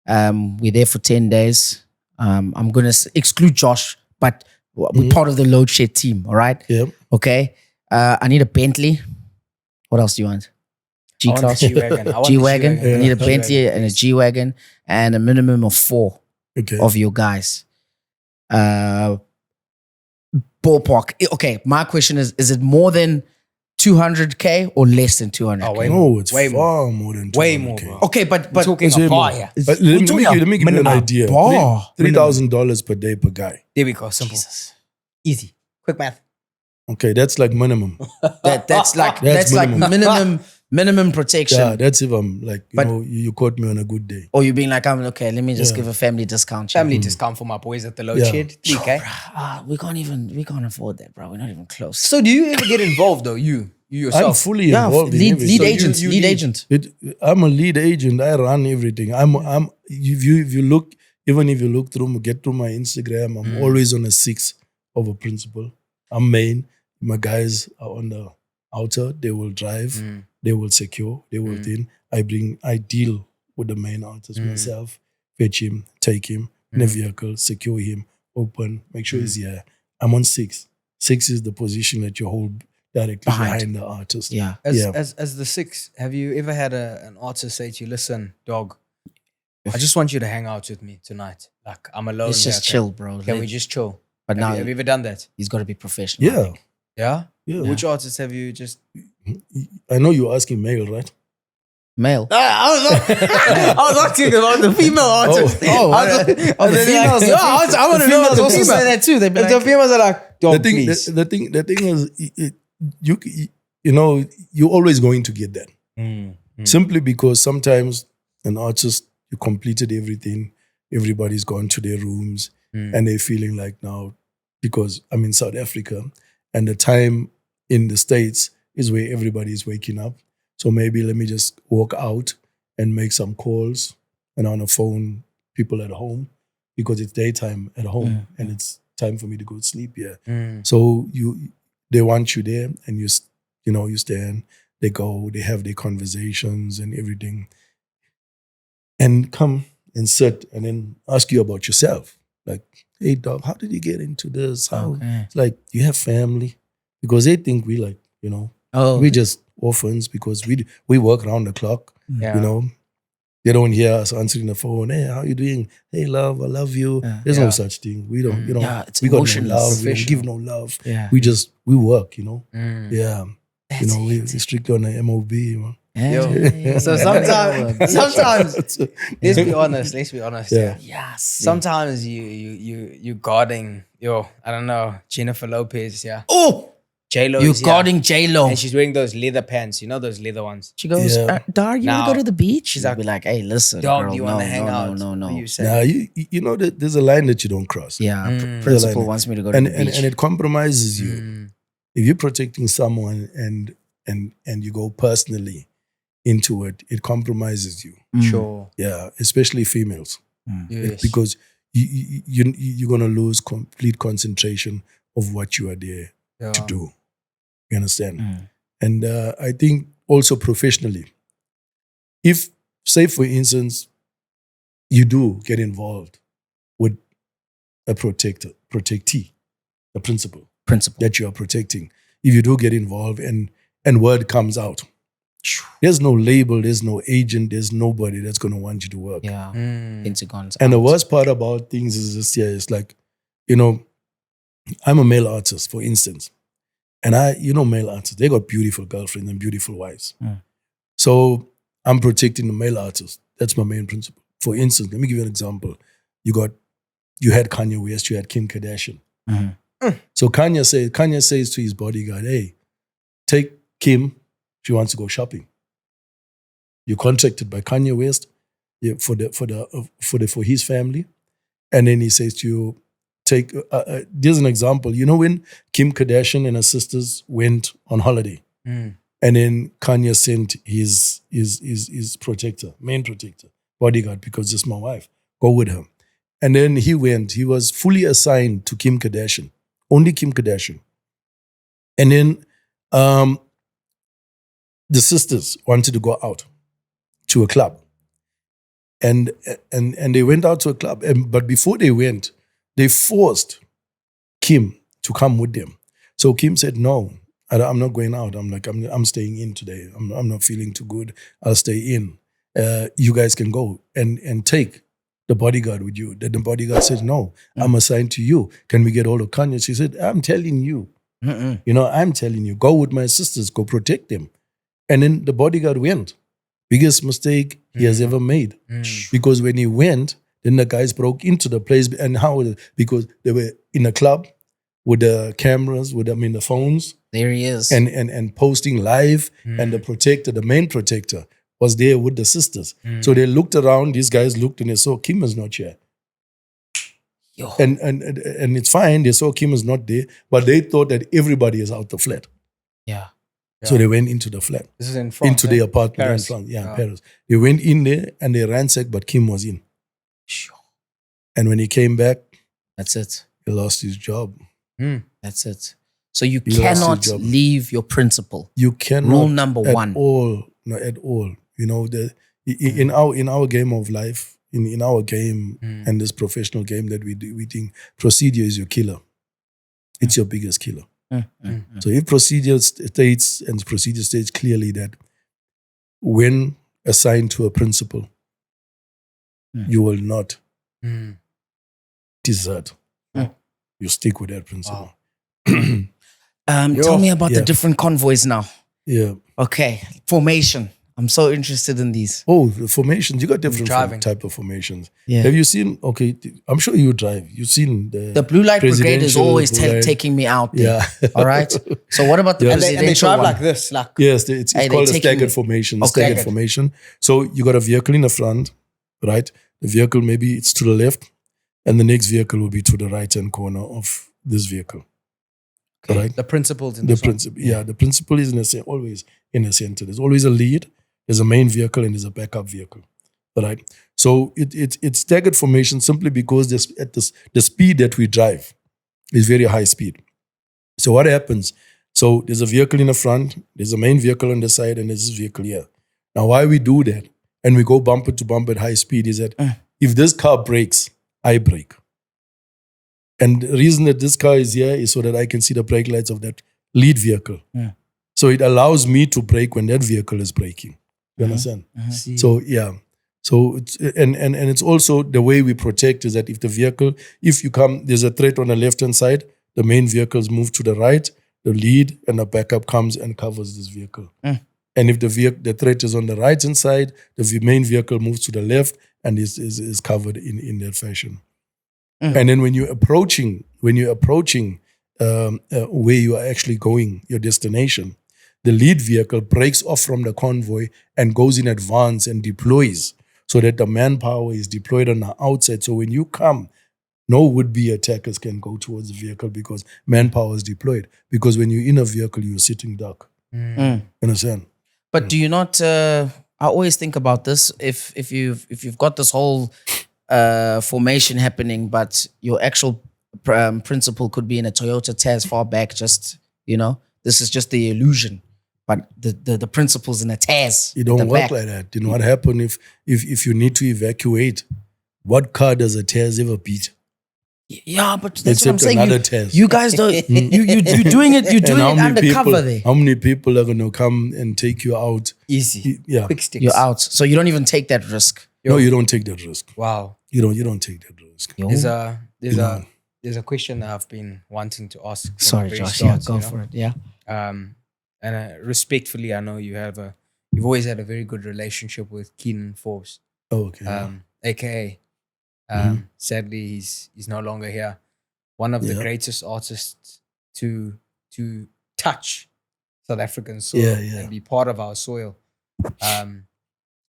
We're there for 10 days. I'm gonna exclude Josh, but we're part of the load shed team. All right. Yep. Okay. I need a Bentley. What else do you want? G-Class? G-Wagon. I need a Bentley and a G-Wagon and a minimum of 4 of your guys. Ballpark. Okay, my question is it more than 200K or less than 200K? No, it's far more than 200K. Way more, bro. Okay, but talking a bar here. But let me give you an idea. $3,000 per day per guy. There we go. Simple. Jesus. Easy. Quick math. Okay, that's like minimum. That's like minimum protection. Yeah, that's if I'm like, you caught me on a good day. Or you being like, let me just give a family discount. Family discount for my boys at the load shed. 3K. We can't afford that, bro. We're not even close. So do you ever get involved though? You yourself? I'm fully involved in everything. Lead agent. Lead agent. I'm a lead agent. I run everything. If you look get through my Instagram, I'm always on a 6 of a principle. I'm main. My guys are on the outer. They will drive. They will secure. They will thin. I deal with the main artist myself. Fetch him, take him in a vehicle, secure him, open, make sure he's here. I'm on 6. 6 is the position that you hold directly Behind. behind the artist. Yeah. As the six, have you ever had an artist say to you, "Listen, dog, I just want you to hang out with me tonight. Like I'm alone. Let's here, just okay? chill, bro. Can we just chill?" But Have now you ever done that? he's got to be professional. I Yeah. think. Yeah. Yeah. Which artists have you just? I know you're asking male, right? Male. I was asking about the female artists. the females. I want to know females the also say female. that too. They be If the like, females are like, dog, please. The thing is, you know, you're always going to get that. Simply because sometimes an artist, you completed everything, everybody's gone to their rooms, and they're feeling like now, because I'm in South Africa, and the time in the States is where everybody's waking up. So maybe let me just walk out and make some calls and on a phone people at home, because it's daytime at home and it's time for me to go to sleep. Yeah. So they want you there, and you stand, they go, they have their conversations and everything, and come and sit and then ask you about yourself. Like, hey dog, how did you get into this? How? Okay. It's like, you have family? Because they think we like, we just orphans because we work around the clock. Yeah. They don't hear us answering the phone. Hey, how you doing? Hey, love, I love you. There's no such thing. We don't, it's we got no emotionless. love. We don't give no love. Yeah. We work, Yeah. That's we strictly on the MOB, man. So sometimes, let's be honest. Yeah. Yes. Sometimes you guarding I don't know, Jennifer Lopez, yeah. Oh, J-Lo. you're guarding J-Lo. And she's wearing those leather pants, those leather ones. She goes, Yeah. Dar, you Now, want to go to the beach? she's She's like, be like, hey, listen, Dog, girl, you no, want to hang no, out? no, no, What no. do you say? Now, you know that there's a line that you don't cross. Yeah, Mm. principal Like- wants me to go to And, the beach. and it compromises you. Mm. If you're protecting someone and you go personally into it, it compromises you. Sure. Yeah, especially females. Yes. Because you're going to lose complete concentration of what you are there Yeah. to do. You understand? Mm. And I think also professionally, if, say for instance, you do get involved with a protectee, a principal that you are protecting, if you do get involved and word comes out, there's no label, there's no agent, there's nobody that's going to want you to work. Yeah, Pentagon's And the out. worst part about things is this, it's like, I'm a male artist, for instance. And male artists, they got beautiful girlfriends and beautiful wives. So I'm protecting the male artist. That's my main principle. For instance, let me give you an example. You had Kanye West, you had Kim Kardashian. So Kanye says to his bodyguard, hey, take Kim, she wants to go shopping. You're contracted by Kanye West for his family. And then he says to you, take, there's an example. You know when Kim Kardashian and her sisters went on holiday, and then Kanye sent his protector, main protector, bodyguard, because this is my wife, go with her. And then he was fully assigned to Kim Kardashian, only Kim Kardashian. And then the sisters wanted to go out to a club. And they went out to a club. But before they went, they forced Kim to come with them. So Kim said, no, I'm not going out. I'm staying in today. I'm not feeling too good. I'll stay in. You guys can go and take the bodyguard with you. Then the bodyguard said, no, I'm assigned to you. Can we get all of Kanye? She said, I'm telling you. I'm telling you, go with my sisters, go protect them. And then the bodyguard went. Biggest mistake he has ever made. Because when he went, then the guys broke into the place. And how? Because they were in a club with the cameras, the phones. There he is. And posting live. And the main protector, was there with the sisters. So they looked around, these guys looked and they saw Kim is not here. Yo. And it's fine, they saw Kim is not there, but they thought that everybody is out the flat. Yeah. So they went into the flat. This is in France. Into their apartment Paris. in France. Yeah, in Paris. They went in there and they ransacked, but Kim was in. Sure. And when he came back, That's it. he lost his job. That's it. So you He lost his cannot job. leave your principle. You cannot Rule number at one. all, no, at all. In our game of life, in our game and this professional game that we do, we think procedure is your killer. It's your biggest killer. So if procedure states clearly that when assigned to a principal, you will not desert. You stick with that principle. Tell me about the Yeah. different convoys now. Yeah. Okay, formation. I'm so interested in these. Oh, the formations. You got different Driving. type of formations. Yeah. Have you seen? Okay, I'm sure you drive. You've seen The Blue Light Brigade is presidential always Blue Light. taking me out there. Yeah. All right. So what about the Yeah. And they presidential drive one? like this, like Yes, it's Hey, they called a taking staggered me- formation. Okay. Staggered formation. So you got a vehicle in the front, right? The vehicle maybe it's to the left, and the next vehicle will be to the right hand corner of this vehicle. Right? the principles in The this one. principle, yeah, the principle is always in the center. There's always a lead, there's a main vehicle, and there's a backup vehicle. Right? So it's staggered formation simply because the speed that we drive is very high speed. So what happens? So there's a vehicle in the front, there's a main vehicle on the side, and there's this vehicle here. Now, why we do that and we go bumper to bumper at high speed is that if this car brakes, I brake. And the reason that this car is here is so that I can see the brake lights of that lead vehicle. Yeah. So it allows me to brake when that vehicle is braking. You understand? See. So yeah. So it's and it's also the way we protect is that if the vehicle, if you come, there's a threat on the left hand side, the main vehicles move to the right, the lead and the backup comes and covers this vehicle. And if the threat is on the right hand side, the main vehicle moves to the left and is covered in that fashion. And then when you're approaching where you are actually going, your destination, the lead vehicle breaks off from the convoy and goes in advance and deploys so that the manpower is deployed on the outside. So when you come, no would-be attackers can go towards the vehicle because manpower is deployed. Because when you're in a vehicle, you're sitting duck. You understand? But do you not? I always think about this. If you've got this whole formation happening, but your actual principle could be in a Toyota Taz far back. Just this is just the illusion. But the principle's in a Taz. It don't at the work back. like that. You know what happens if you need to evacuate? What car does a Taz ever beat? Yeah, but that's what I'm Except saying. another Taz. You guys don't. You're doing it. You're doing And it undercover there. How many people are going to come and take you out? Easy. Yeah. Quick sticks. You're out, so you don't even take that risk. No, you don't take that risk. Wow. You don't take that risk. There's a question that I've been wanting to ask. from the Sorry, very Josh. start, Go for it. Yeah. And respectfully, I know you've always had a very good relationship with Keenan Forbes, Oh, okay. aka sadly he's no longer here. One of the greatest artists to touch South African soil and be part of our soil.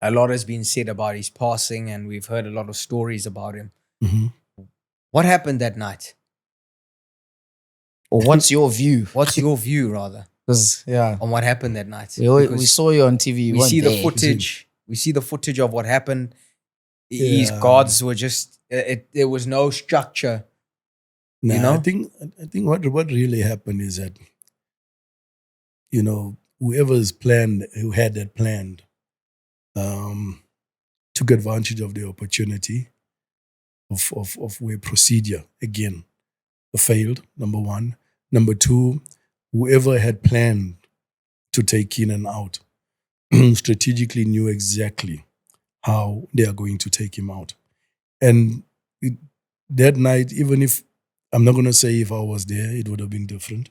A lot has been said about his passing, and we've heard a lot of stories about him. What happened that night? Or what's your view? What's your view, rather, Because on what happened that night? we Because saw you on TV. You we weren't see the there. footage. We see the footage of what happened. His guards were just. There was no structure. Nah, you know? I think what really happened is that who had that planned took advantage of the opportunity of where procedure again failed. Number one. Number two, whoever had planned to take Keenan out strategically knew exactly how they are going to take him out. And that night, even if, I'm not going to say if I was there, it would have been different.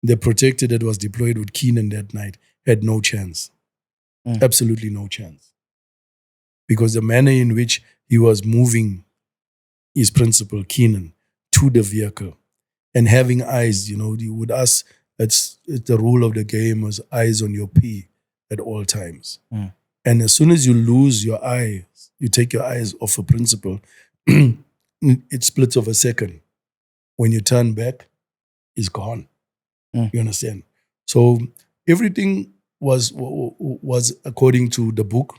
The protector that was deployed with Keenan that night had no chance. Absolutely no chance. Because the manner in which he was moving his principal, Keenan, to the vehicle and having eyes, with us, it's the rule of the game was eyes on your P at all times. And as soon as you lose your eyes, you take your eyes off a principal, it splits of a second. When you turn back, it's gone. You understand? So everything was according to the book.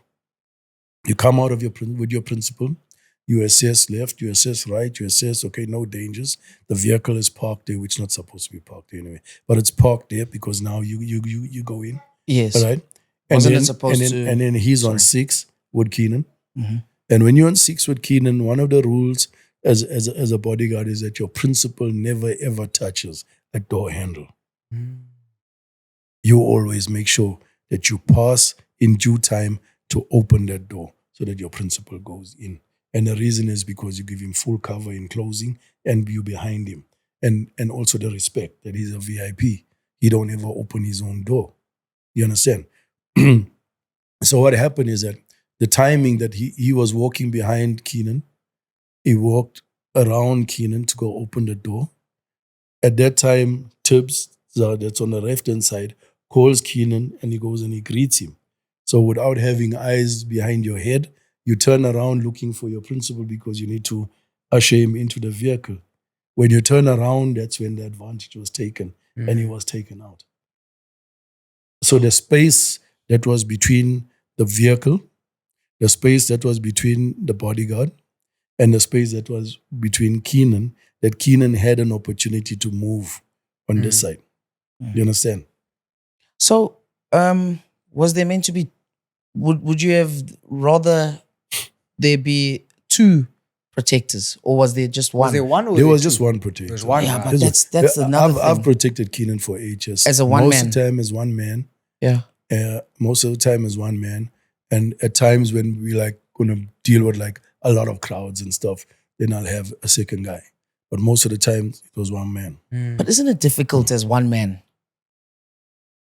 You come out of with your principal, you assess left, you assess right, you assess, okay, no dangers. The vehicle is parked there, which is not supposed to be parked there anyway. But it's parked there because now you go in. Yes. All right? Wasn't it supposed to? And then he's on 6 with Keenan. And when you're on 6 with Keenan, one of the rules as a bodyguard is that your principal never ever touches a door handle. You always make sure that you pass in due time to open that door so that your principal goes in. And the reason is because you give him full cover in closing and you behind him. And also the respect that he's a VIP. He don't ever open his own door. You understand? So what happened is that the timing that he was walking behind Keenan, he walked around Keenan to go open the door. At that time, Tibbs, that's on the left-hand side, calls Keenan and he goes and he greets him. So without having eyes behind your head, you turn around looking for your principal because you need to usher him into the vehicle. When you turn around, that's when the advantage was taken and he was taken out. So the space that was between the vehicle, the space that was between the bodyguard, and the space that was between Keenan, that Keenan had an opportunity to move on this side. You understand? So, was there meant to be, would you have rather there be two protectors, or was there just one? Was there one? Or There was two? just one protector. There was one. Yeah, guy. but that's another I've thing. protected Keenan for ages. As a one Most man. of the time as one man. Yeah. Most of the time as one man. And at times when we like going to deal with like a lot of crowds and stuff, then I'll have a second guy. But most of the time it was one man. But isn't it difficult as one man?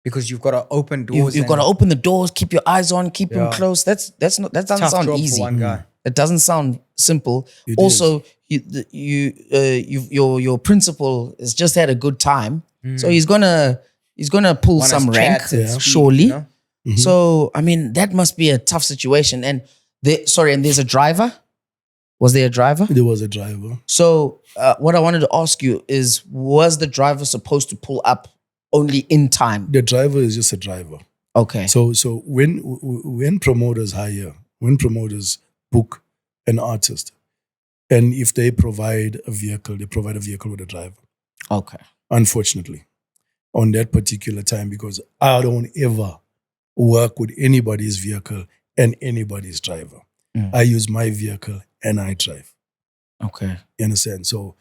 Because you've got to open doors. You've got to open the doors, keep your eyes on, keep them closed. That doesn't tough sound job easy. for one guy. It doesn't sound simple. It Also, your principal has just had a good time, so he's gonna pull Wanna some rank, chat and speak, surely. you know? So I mean, that must be a tough situation. And there's a driver. Was there a driver? There was a driver. So what I wanted to ask you is, was the driver supposed to pull up only in time? The driver is just a driver. Okay. So when promoters book an artist, and if they provide a vehicle, they provide a vehicle with a driver. Okay. Unfortunately, on that particular time, because I don't ever work with anybody's vehicle and anybody's driver. I use my vehicle and I drive. Okay. You understand? So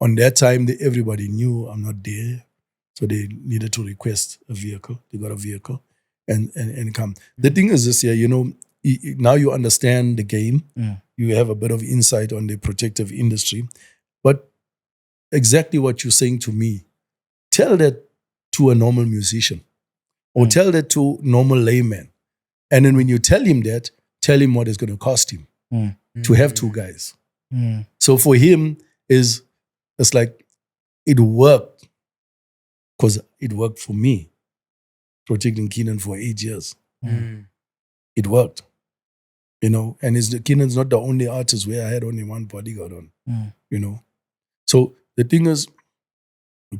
on that time, everybody knew I'm not there. So they needed to request a vehicle. They got a vehicle and come. The thing is this here, now you understand the game. You have a bit of insight on the protective industry. But exactly what you're saying to me, tell that to a normal musician or tell that to normal layman. And then when you tell him that, tell him what it's going to cost him to have two guys. So for him, it's like it worked because it worked for me, protecting Keenan for 8 years. It worked, and Keenan's not the only artist where I had only one bodyguard on, So the thing is,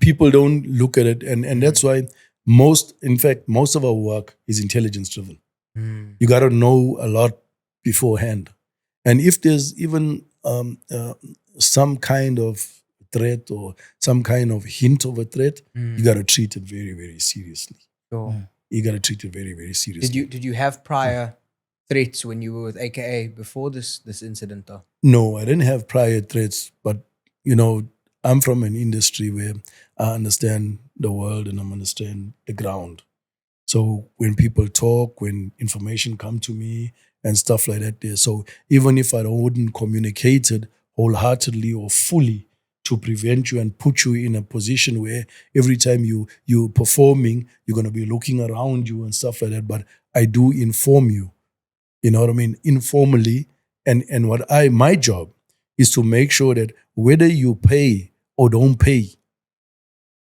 people don't look at it, and that's why most of our work is intelligence driven. You got to know a lot beforehand. And if there's even some kind of threat or some kind of hint of a threat, you got to treat it very, very seriously. Sure. You got to treat it very, very seriously. Did you have prior threats when you were with AKA before this incident though? No, I didn't have prior threats, but I'm from an industry where I understand the world and I understand the ground. So when people talk, when information come to me and stuff like that there, so even if I wouldn't communicate it wholeheartedly or fully to prevent you and put you in a position where every time you're performing, you're going to be looking around you and stuff like that, but I do inform you, you know what I mean, informally. And my job is to make sure that whether you pay or don't pay,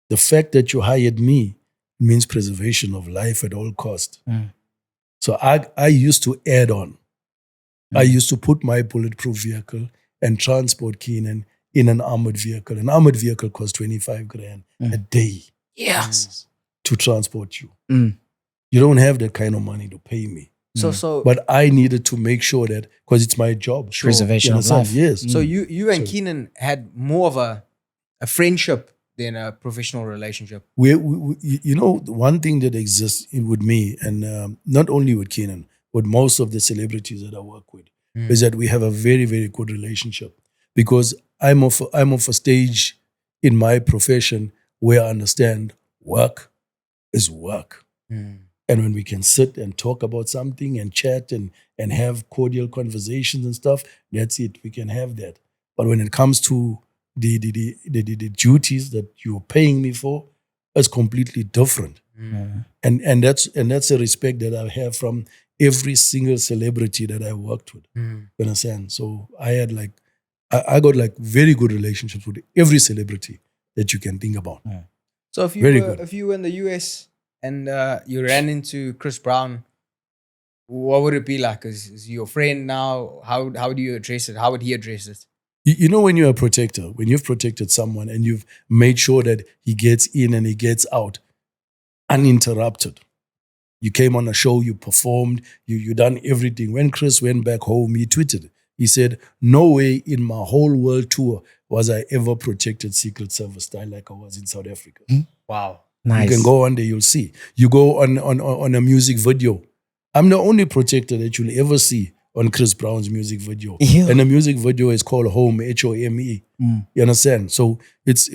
the fact that you hired me means preservation of life at all cost. So I used to add on. I used to put my bulletproof vehicle and transport Keenan in an armored vehicle. An armored vehicle costs 25 grand a day. Yes. To transport you. You don't have that kind of money to pay me. But I needed to make sure that, because it's my job. Preservation of life. Yes. So you and Keenan had more of a friendship than a professional relationship. We one thing that exists with me, and not only with Keenan, but most of the celebrities that I work with, is that we have a very, very good relationship. Because I'm of a stage in my profession where I understand work is work. And when we can sit and talk about something and chat and have cordial conversations and stuff, that's it. We can have that. But when it comes to the duties that you're paying me for, it's completely different. And that's a respect that I have from every single celebrity that I worked with. You understand? So I had I got like very good relationships with every celebrity that you can think about. So if you were in the US and you ran into Chris Brown, what would it be like? Is he your friend now? How do you address it? How would he address it? You know, when you're a protector, when you've protected someone and you've made sure that he gets in and he gets out uninterrupted. You came on a show, you performed, you done everything. When Chris went back home, he tweeted. He said, "No way in my whole world tour was I ever protected Secret Service style like I was in South Africa." Wow. Nice. You can go on there, you'll see. You go on a music video. I'm the only protector that you'll ever see on Chris Brown's music video. Yeah. And the music video is called Home, HOME. You understand? So it's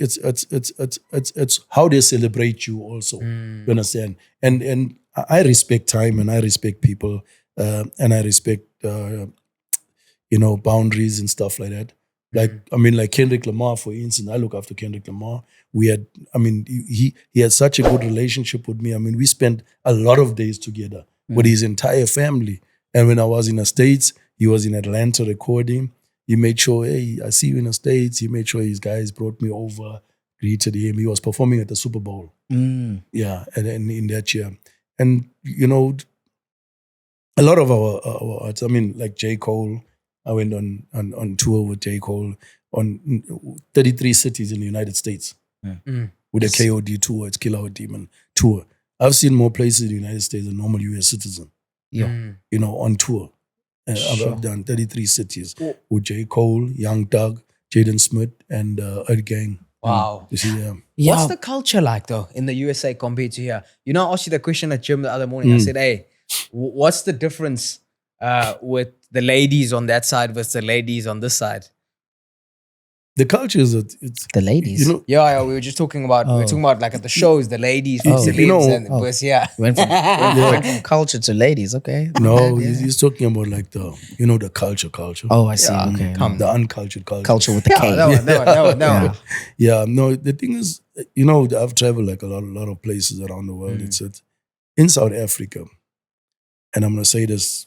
how they celebrate you also. You understand? And I respect time and I respect people and I respect boundaries and stuff like that. Like Kendrick Lamar, for instance, I look after Kendrick Lamar. He had such a good relationship with me. I mean, we spent a lot of days together with his entire family. And when I was in the States, he was in Atlanta recording. He made sure, hey, I see you in the States. He made sure his guys brought me over, greeted him. He was performing at the Super Bowl. Yeah, and in that year. And, a lot of our artists, like J. Cole, I went on tour with J. Cole on 33 cities in the United States with a KOD tour. It's Killer Our Demon tour. I've seen more places in the United States than normal US citizen. On tour. I've done 33 cities with J. Cole, Young Doug, Jaden Smith, and Earth Gang. Wow. You see, What's the culture like though in the USA compared to here? I asked you the question at gym the other morning. I said, hey, what's the difference with the ladies on that side versus the ladies on this side? The culture is that it's the ladies. Yeah, we were just talking about like at the shows, the ladies from Celebs and versus went from culture to ladies. Okay. No, he's talking about like the culture. Oh, I see. Okay. The uncultured culture. Culture with the K. No. Yeah, no. The thing is, I've traveled like a lot of places around the world. It's in South Africa, and I'm gonna say this,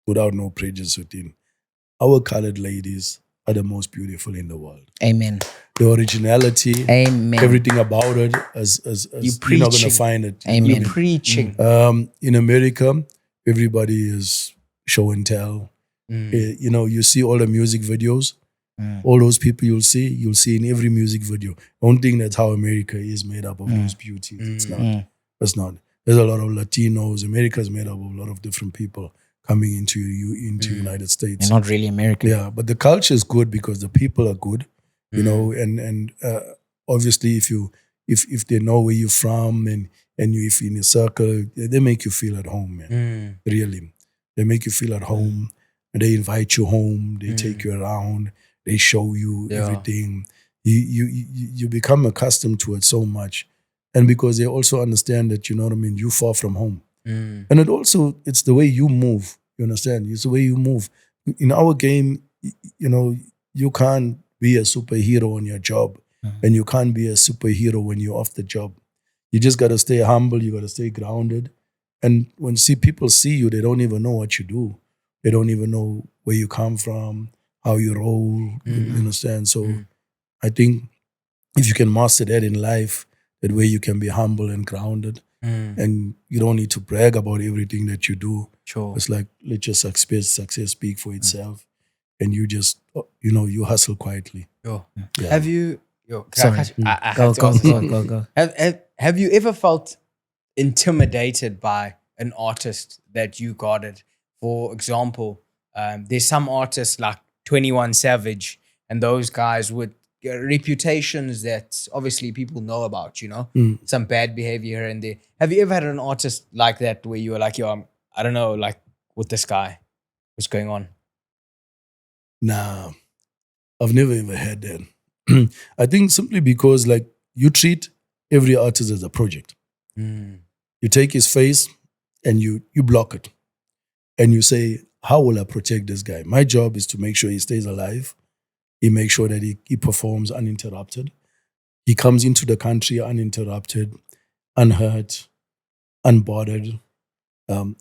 without no prejudice within, our colored ladies are the most beautiful in the world. Amen. The originality, amen, everything about it, as you're not gonna find it. Amen. You're preaching. In America, everybody is show and tell. You see all the music videos. All those people you'll see in every music video. Don't think that's how America is made up of those beauties. It's not. It's not. There's a lot of Latinos. America is made up of a lot of different people coming into United States. They're not really American. Yeah, but the culture is good because the people are good, and obviously if they know where you're from and if you're in a circle, they make you feel at home, man. Really. They make you feel at home and they invite you home, they take you around, they show you everything. You become accustomed to it so much. And because they also understand that, you're far from home. And it's the way you move. You understand? It's the way you move. In our game, you can't be a superhero on your job, and you can't be a superhero when you're off the job. You just got to stay humble. You got to stay grounded. And when people see you, they don't even know what you do. They don't even know where you come from, how you roll. You understand? So I think if you can master that in life, that way you can be humble and grounded. And you don't need to brag about everything that you do. Sure. It's like, let your success speak for itself. And you just, you hustle quietly. Sure. Yeah. Have you... Sorry. Go. Have you ever felt intimidated by an artist that you guarded? For example, there's some artists like 21 Savage and those guys with reputations that obviously people know about, some bad behavior here and there. Have you ever had an artist like that where you were like, I don't know, like with this guy, what's going on? Nah. I've never ever had that. I think simply because like you treat every artist as a project. You take his face and you block it. And you say, how will I protect this guy? My job is to make sure he stays alive. He makes sure that he performs uninterrupted. He comes into the country uninterrupted, unhurt, unbothered.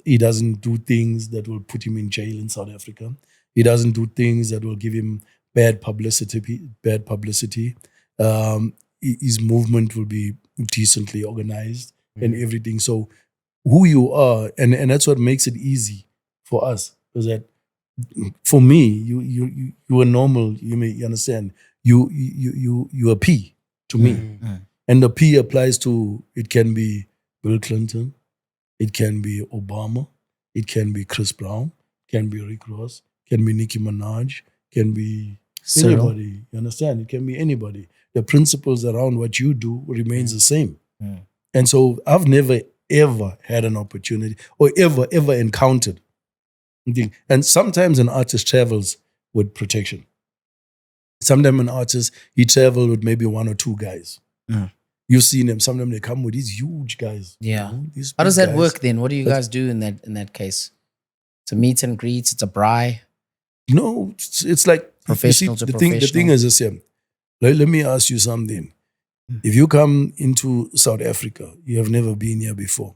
He doesn't do things that will put him in jail in South Africa. He doesn't do things that will give him bad publicity. His movement will be decently organized and everything. So who you are, and that's what makes it easy for us. Is that for me, you are normal. You understand. You are P to me, and the P applies to. It can be Bill Clinton, it can be Obama, it can be Chris Brown, can be Rick Ross, can be Nicki Minaj, can be anybody. You understand? It can be anybody. The principles around what you do remains the same. And so I've never ever had an opportunity or ever encountered. And sometimes an artist travels with protection. Sometimes an artist, he travels with maybe one or two guys. You've seen them. Sometimes they come with these huge guys. Yeah. You know, these How does big that guys. work then? What do you guys do in that case? It's a meet and greet. It's a braai. No, it's like Professional you see, to the thing professional. is this here. Let me ask you something. If you come into South Africa, you have never been here before.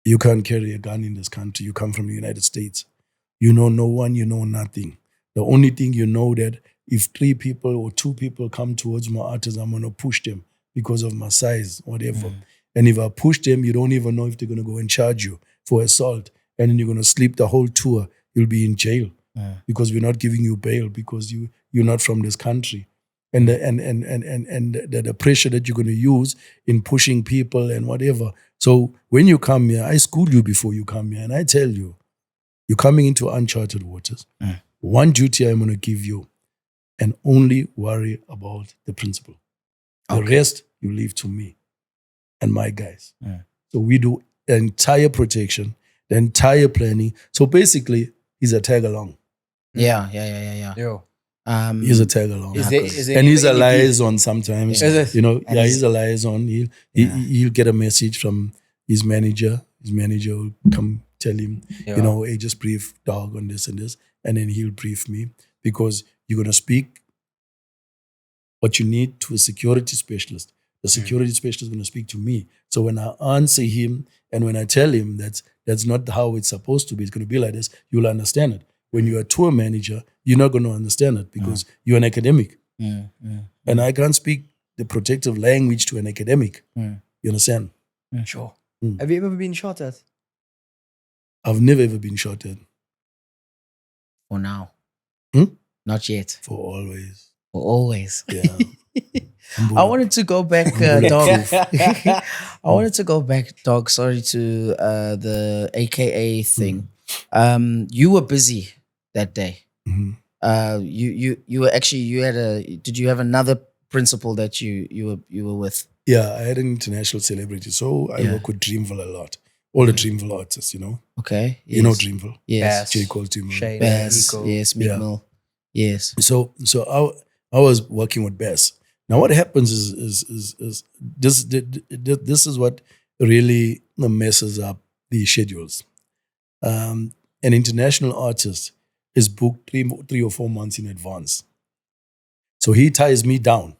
You can't carry a gun in this country. You come from the United States. You know no one, you know nothing. The only thing you know that if 3 people or 2 people come towards my artist, I'm going to push them because of my size, whatever. And if I push them, you don't even know if they're going to go and charge you for assault. And then you're going to sleep the whole tour. You'll be in jail because we're not giving you bail because you're not from this country. And the pressure that you're going to use in pushing people and whatever. So when you come here, I school you before you come here, and I tell you, you're coming into uncharted waters. One duty I'm going to give you, and only worry about the principle. The rest you leave to me and my guys. So we do the entire protection, the entire planning. So basically, he's a tag along. Yeah. Yo. He's a tag along. Is there And he's a any liaison sometimes. Is it? You know, And he's a liaison. He'll get a message from his manager. His manager will come tell him, Yeah. you know, hey, just brief Dog on this and this. And then he'll brief me because you're going to speak what you need to a security specialist. The security specialist is going to speak to me. So when I answer him and when I tell him that's not how it's supposed to be, it's going to be like this, you'll understand it. When you're a tour manager, you're not going to understand it because you're an academic. And I can't speak the protective language to an academic. You understand? Sure. Have you ever been shot at? I've never ever been shot at. For now. Hmm? Not yet. For always. For always. Yeah. I wanted to go back, Dog. I wanted to go back, Dog. Sorry to the AKA thing. You were busy that day. You were actually did you have another principal that you were with? Yeah, I had an international celebrity, so I work with Dreamville a lot. All the Dreamville artists, you know. Okay. Yes. You know Dreamville. Yes. J. Cole, Dreamville. Shane, Bass. Nico. Yes. Meek Yeah. Mill. Yes. So I was working with Bass. Now what happens is this is what really messes up the schedules. An international artist is booked 3 or 4 months in advance. So he ties me down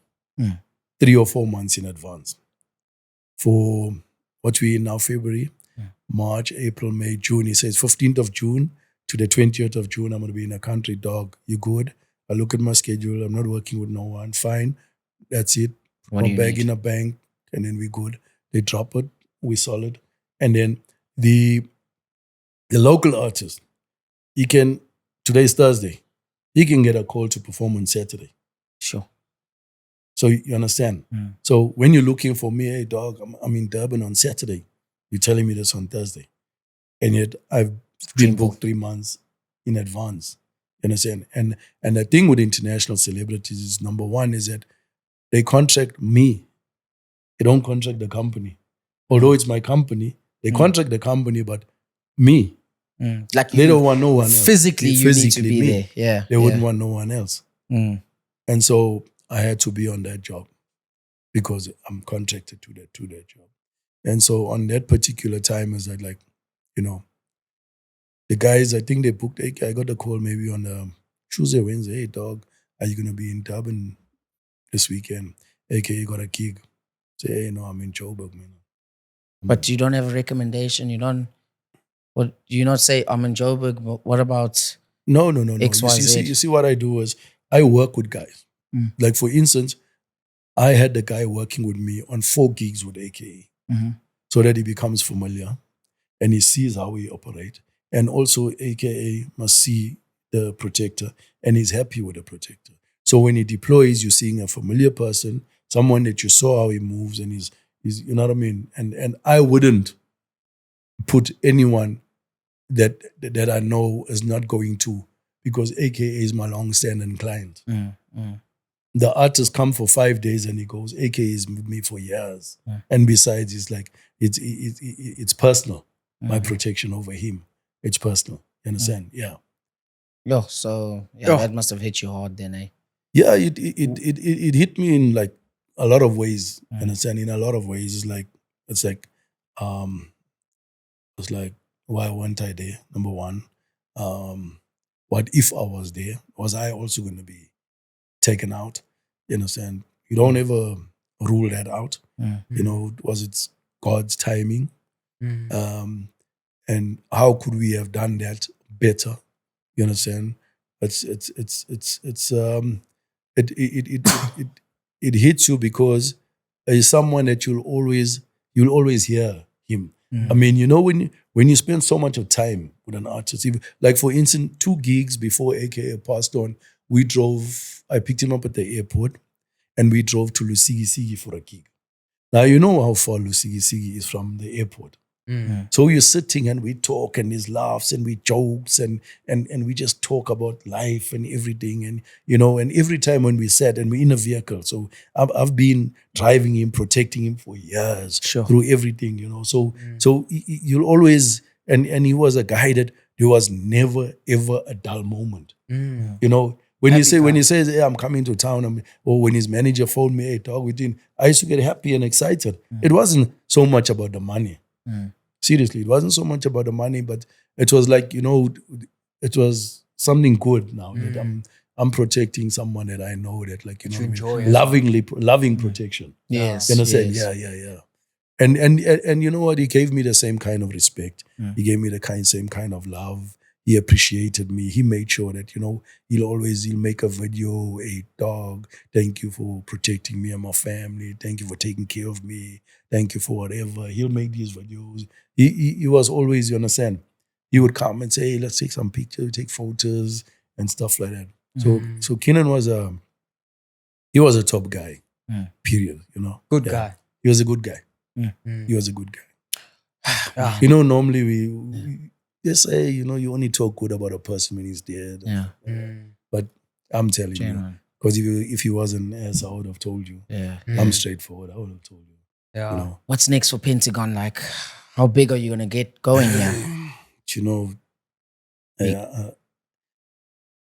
3 or 4 months in advance. For what we in now, February, March, April, May, June. He says 15th of June to the 20th of June, I'm going to be in a country. Dog, you good? I look at my schedule. I'm not working with no one. Fine. That's it. What do My you bag need? in a bank, and then we good. They drop it. We solid. And then the local artist, he can, today's Thursday, he can get a call to perform on Saturday. Sure. So you understand? So when you're looking for me, hey, Dog, I'm in Durban on Saturday. You're telling me this on Thursday. And yet I've been booked 3 months in advance. You understand? And the thing with international celebrities is, number one, is that they contract me. They don't contract the company. Although it's my company, they contract the company, but me. Like They don't want no one else. physically, They you need to be me. there. Yeah. They wouldn't want no one else. And so I had to be on that job because I'm contracted to that job. And so on that particular time, is that like, the guys, I think they booked AK. I got a call maybe on Tuesday, Wednesday. Hey, dog, are you going to be in Durban this weekend? AK, you got a gig. Say, hey, no, I'm in Joburg, man. But you don't have a recommendation. You don't. What do you not say? I'm in Joburg. But what about? No. XYZ? You see what I do is I work with guys. Like for instance, I had the guy working with me on 4 gigs with AKA, so that he becomes familiar and he sees how we operate. And also AKA must see the protector and he's happy with the protector. So when he deploys, you're seeing a familiar person, someone that you saw how he moves and he's you know what I mean? And I wouldn't put anyone that I know is not going to, because AKA is my long-standing client. The artist come for 5 days and he goes, AKA is with me for years. And besides, it's like, it's personal. My protection over him, it's personal. You understand? Yeah. So that must have hit you hard then, eh? Yeah, it hit me in like a lot of ways. You understand? In a lot of ways, it's like, why weren't I there? Number one. What if I was there? Was I also going to be taken out? You understand? You don't ever rule that out. Was it God's timing? And how could we have done that better? You understand? It hits you because it's someone that you'll always hear him. I mean, when you spend so much of time with an artist, like for instance, 2 gigs before AKA passed on, I picked him up at the airport and we drove to Lusigi for a gig. Now, you know how far Lusigi is from the airport. So you're sitting and we talk and there's laughs and we jokes and we just talk about life and everything. And, and every time when we sat and we're in a vehicle, so I've been driving him, protecting him for years through everything, So you'll always, and he was a guy that there was never, ever a dull moment. When he says, hey, I'm coming to town, or when his manager phoned me, hey, talk with him, I used to get happy and excited. It wasn't so much about the money. Seriously, it wasn't so much about the money, but it was like, it was something good now that I'm protecting someone that I know that, like, loving protection. Yes. You understand? Yes. Yeah. And you know what? He gave me the same kind of respect. He gave me the same kind of love. He appreciated me. He made sure that, he'll make a video, a dog, thank you for protecting me and my family. Thank you for taking care of me. Thank you for whatever. He'll make these videos. He was always, you understand, he would come and say, hey, let's take some pictures, take photos and stuff like that. So Kenan was a top guy, period, Good guy. He was a good guy. He was a good guy. Normally we say, you only talk good about a person when he's dead. Yeah. But I'm telling you, because if he wasn't as I would have told you. Yeah. I'm straightforward. I would have told you. Yeah. What's next for Pentagon? Like, how big are you gonna get going here?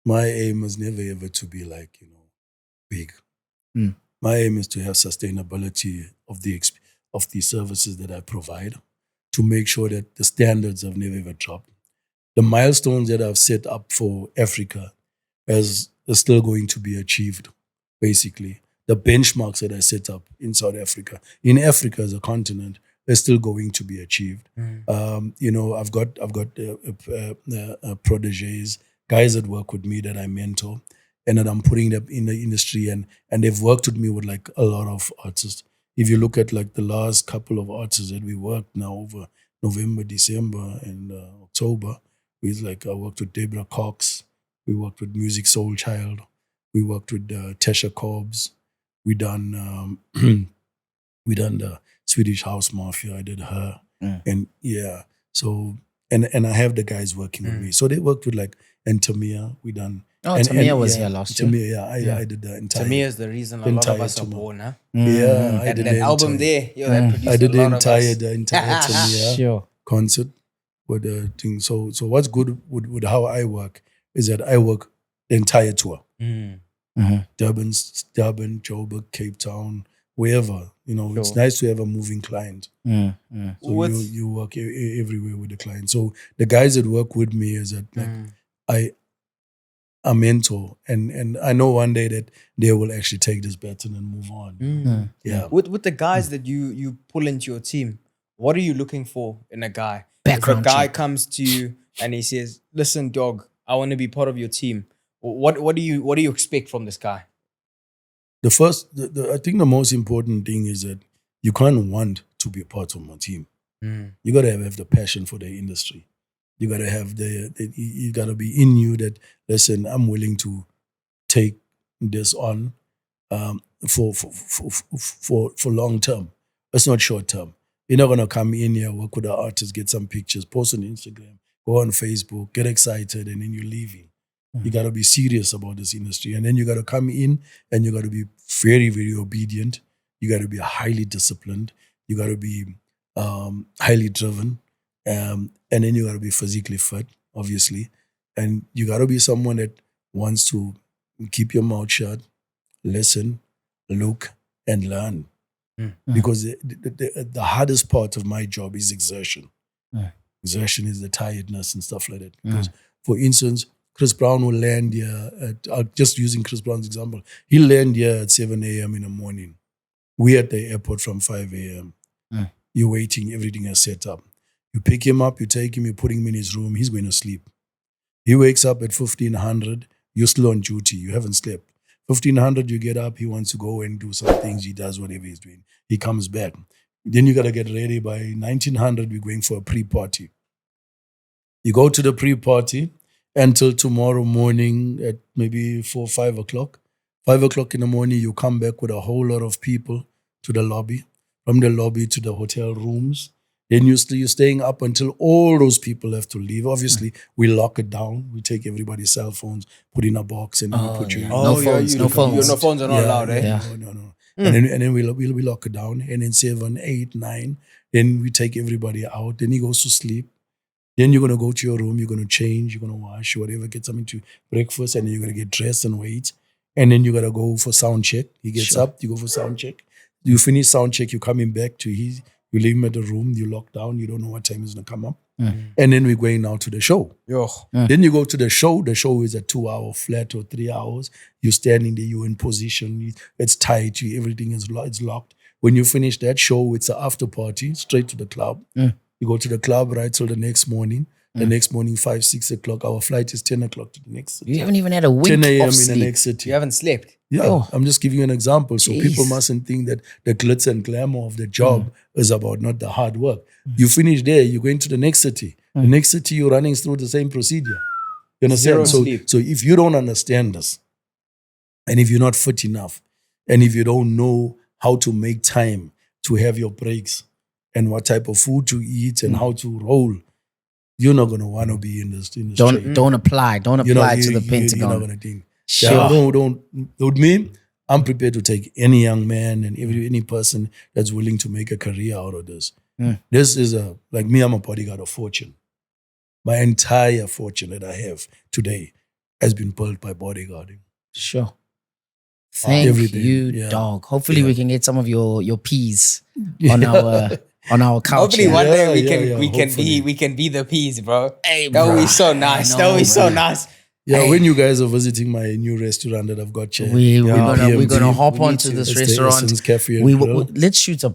My aim is never ever to be like, big. My aim is to have sustainability of the services that I provide, to make sure that the standards have never ever dropped. The milestones that I've set up for Africa are still going to be achieved, basically. The benchmarks that I set up in South Africa, in Africa as a continent, are still going to be achieved. I've got proteges, guys that work with me that I mentor, and that I'm putting them in the industry, and they've worked with me with like a lot of artists. If you look at like the last couple of artists that we worked now over November, December, and October, I worked with Deborah Cox, we worked with Music Soul Child, we worked with Tesha Cobbs, we done the Swedish House Mafia. I did her, and so and I have the guys working with me. So they worked with like Tamia. We done. Tamia was here last year. Tamia, I did the entire. Tamia is the reason a lot of us are born, huh? Yeah, I did that album there. That produced I did a lot of us. the entire Tamia concert with the thing. So what's good with how I work is that I work the entire tour. Durban, Joburg, Cape Town, wherever. It's nice to have a moving client. So you work everywhere with the client. So the guys that work with me is that like I mentor, and I know one day that they will actually take this baton and move on. Yeah. With the guys that you pull into your team, what are you looking for in a guy? Background if a guy check. comes to you and he says, "Listen, dog, I want to be part of your team," what do you expect from this guy? The first, I think the most important thing is that you can't want to be a part of my team. You got to have the passion for the industry. You got to have you got to be in you that, listen, I'm willing to take this on for long term. It's not short term. You're not going to come in here, work with the artist, get some pictures, post on Instagram, go on Facebook, get excited, and then you're leaving. You got to be serious about this industry. And then you got to come in and you got to be very, very obedient. You got to be highly disciplined. You got to be highly driven. And then you got to be physically fit, obviously. And you got to be someone that wants to keep your mouth shut, listen, look, and learn. Because the hardest part of my job is exertion. Exertion is the tiredness and stuff like that. Because, for instance, Chris Brown will land here just using Chris Brown's example, he'll land here at 7 a.m. in the morning. We're at the airport from 5 a.m. You're waiting, everything is set up. You pick him up, you take him, you put him in his room, he's going to sleep. He wakes up at 1500, you're still on duty, you haven't slept. 1500, you get up, he wants to go and do some things, he does whatever he's doing. He comes back. Then you got to get ready. By 1900, we're going for a pre-party. You go to the pre-party until tomorrow morning at maybe 4, 5 o'clock. 5 o'clock in the morning, you come back with a whole lot of people to the lobby. From the lobby to the hotel rooms. Then you're staying up until all those people have to leave. Obviously, we lock it down. We take everybody's cell phones, put in a box, and we put you in. No phones. No phones are not allowed, eh? No. And then we lock it down. And then 7, 8, 9, then we take everybody out. Then he goes to sleep. Then you're going to go to your room. You're going to change. You're going to wash, whatever, get something to breakfast. And then you're going to get dressed and wait. And then you got to go for sound check. He gets up. You go for sound check. You finish sound check. You're coming back to his. You leave him at the room. You lock down. You don't know what time he's going to come up. And then we're going now to the show. Then you go to the show. The show is a 2-hour flat or 3 hours. You're standing there. You're in position. It's tight. Everything is it's locked. When you finish that show, it's an after party. Straight to the club. You go to the club right till the next morning. The next morning, 5, 6 o'clock. Our flight is 10 o'clock to the next city. You haven't even had a wink 10 a.m. of in sleep. the next city. You haven't slept. Yeah, I'm just giving you an example. So Jeez. people mustn't think that the glitz and glamour of the job is about not the hard work. You finish there, you're going to the next city. The next city, you're running through the same procedure. You understand? So if you don't understand this, and if you're not fit enough, and if you don't know how to make time to have your breaks, and what type of food to eat, and how to roll, you're not going to want to be in this trade. Don't apply to the Pentagon. You're not going to think. Sure. Yeah, don't. With me, I'm prepared to take any young man and any person that's willing to make a career out of this. This is like me, I'm a bodyguard of fortune. My entire fortune that I have today has been built by bodyguarding. Sure. Thank Everything. you, dog. Hopefully we can get some of your peas on our couch. Hopefully one day we hopefully. can be the peas, bro. Hey, That would bro. be so nice. I That would be know, so bro. nice. Yeah, Hey. when you guys are visiting my new restaurant that I've got here, We're PMD, gonna hop We need onto to. this it's the restaurant. Essence Cafe and We Grill. let's shoot a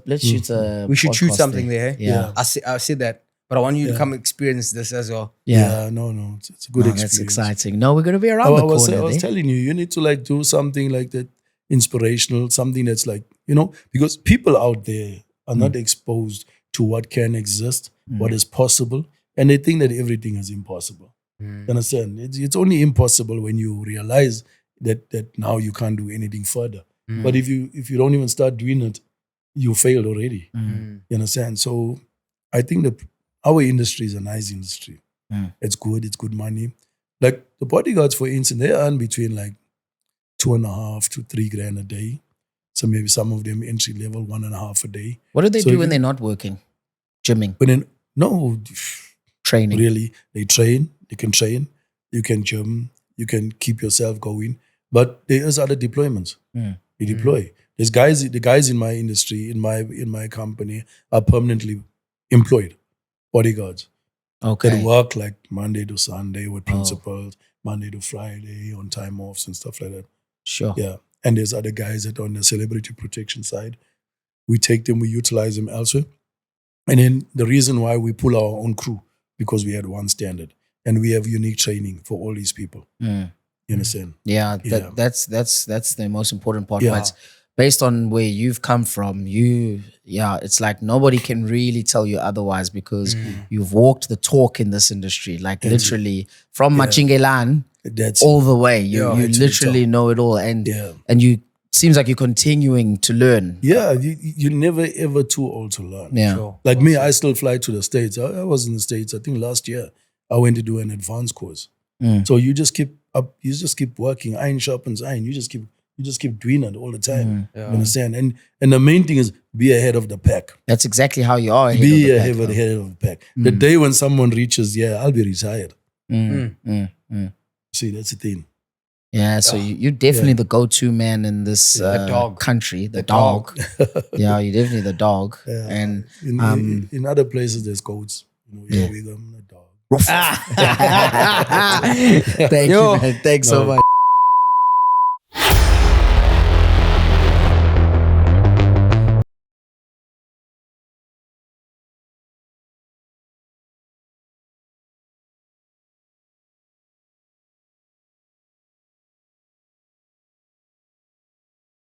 We should shoot podcast something there. Yeah. I said that, but I want you to come experience this as well. Yeah. No, it's a good experience. That's exciting. No, we're gonna be around I the was corner. there. telling you, you need to like do something like that, inspirational, something that's like, because people out there are not exposed to what can exist, what is possible, and they think that everything is impossible. You understand? It's only impossible when you realize that now you can't do anything further. But if you don't even start doing it, you failed already. You understand? So I think that our industry is a nice industry. It's good money. Like the bodyguards, for instance, they earn between like 2.5 to 3 grand a day. So maybe some of them entry level 1.5 a day. What do they So do if when you- they're not working? Gymming, But then no, training. really, they train. You can train. You can gym. You can keep yourself going. But there is other deployments. Mm. You deploy. There's guys. The guys in my industry, in my company, are permanently employed bodyguards. Okay. That work like Monday to Sunday with principals, Monday to Friday on time offs and stuff like that. Sure. Yeah. And there's other guys that are on the celebrity protection side. We take them, we utilize them elsewhere. And then the reason why we pull our own crew, because we had one standard and we have unique training for all these people. Mm. You understand? Yeah, Yeah. that's the most important part. Yeah. But based on where you've come from, it's like nobody can really tell you otherwise because you've walked the talk in this industry, like literally from Machingelan all the way. You literally know it all, and you seems like you're continuing to learn. Yeah, you're never ever too old to learn. Yeah, Sure. like me, I still fly to the States. I was in the States. I think last year I went to do an advanced course. So you just keep up. You just keep working. Iron sharpens iron. You just keep doing it all the time. You understand? And the main thing is be ahead of the pack. That's exactly how you are. Be ahead of the pack. The day when someone reaches, I'll be retired. See, that's the thing. Yeah, so you're definitely the go-to man in this dog. country. The dog. Yeah, you're definitely the dog. Yeah. And in other places, there's goats. We go, I'm a dog. Thank you, man. Thanks so much.